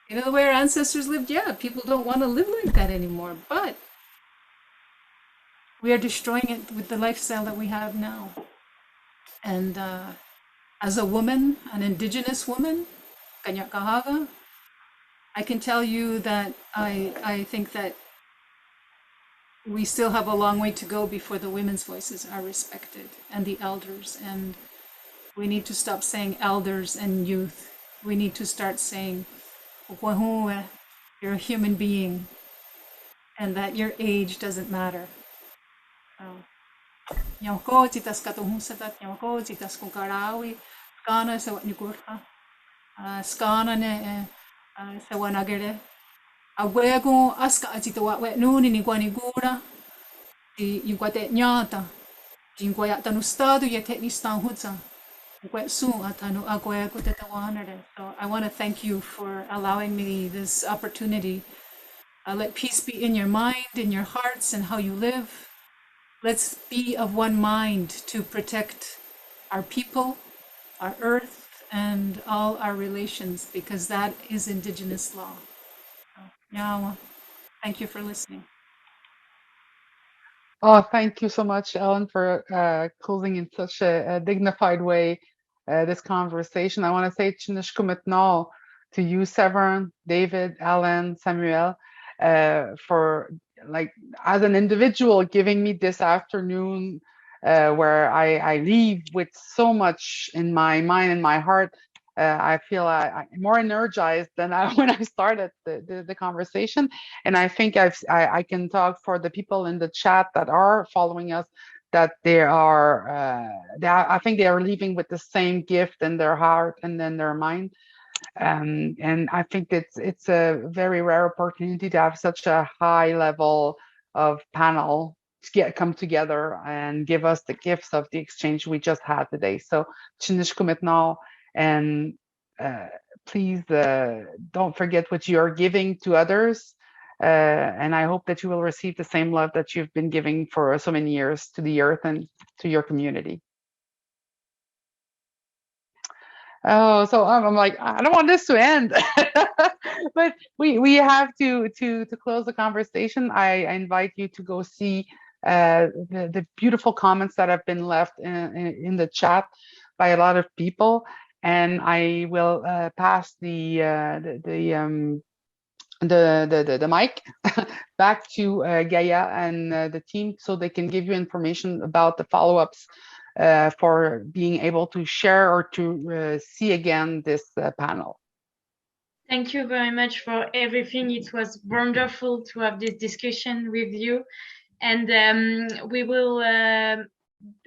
You know, the way our ancestors lived, yeah, people don't want to live like that anymore, but we are destroying it with the lifestyle that we have now. And as a woman, an Indigenous woman, Kanya Kahaga, I can tell you that I think that we still have a long way to go before the women's voices are respected, and the elders. And we need to stop saying elders and youth. We need to start saying, you're a human being, and that your age doesn't matter. Awego aska atito we nuni ni kwani gura di inquate nyata di inquaya tanu stadu ya te nistan hutsa inquet su atanu agwego te tawanere. So I want to thank you for allowing me this opportunity. Let peace be in your mind, in your hearts, and how you live. Let's be of one mind to protect our people, our earth, and all our relations, because that is Indigenous law. Now, thank you for listening. Oh, thank you so much, Ellen, for closing in such a dignified way this conversation. I want to say Chinishkumitnal to you, Severin, David, Alan, Samuel, for as an individual giving me this afternoon where I leave with so much in my mind and my heart I feel I'm more energized than when I started the conversation. And I think I can talk for the people in the chat that are following us, that I think they are leaving with the same gift in their heart and in their mind. And I think it's a very rare opportunity to have such a high level of panel to come together and give us the gifts of the exchange we just had today. So, Chinishku maintenant, and please don't forget what you are giving to others. And I hope that you will receive the same love that you've been giving for so many years to the earth and to your community. Oh, so I'm like, I don't want this to end, but we have to close the conversation. I invite you to go see the beautiful comments that have been left in the chat by a lot of people, and I will pass the mic back to Gaia and the team so they can give you information about the follow-ups for being able to share or to see again this panel. Thank you very much for everything. It was wonderful to have this discussion with you, and we will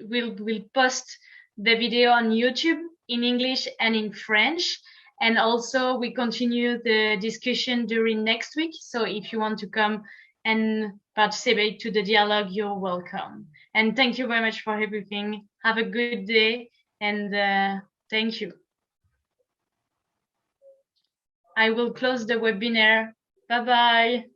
we'll post the video on YouTube in English and in French. And also we continue the discussion during next week. So if you want to come and participate to the dialogue, you're welcome. And thank you very much for everything. Have a good day, and thank you. I will close the webinar. Bye-bye.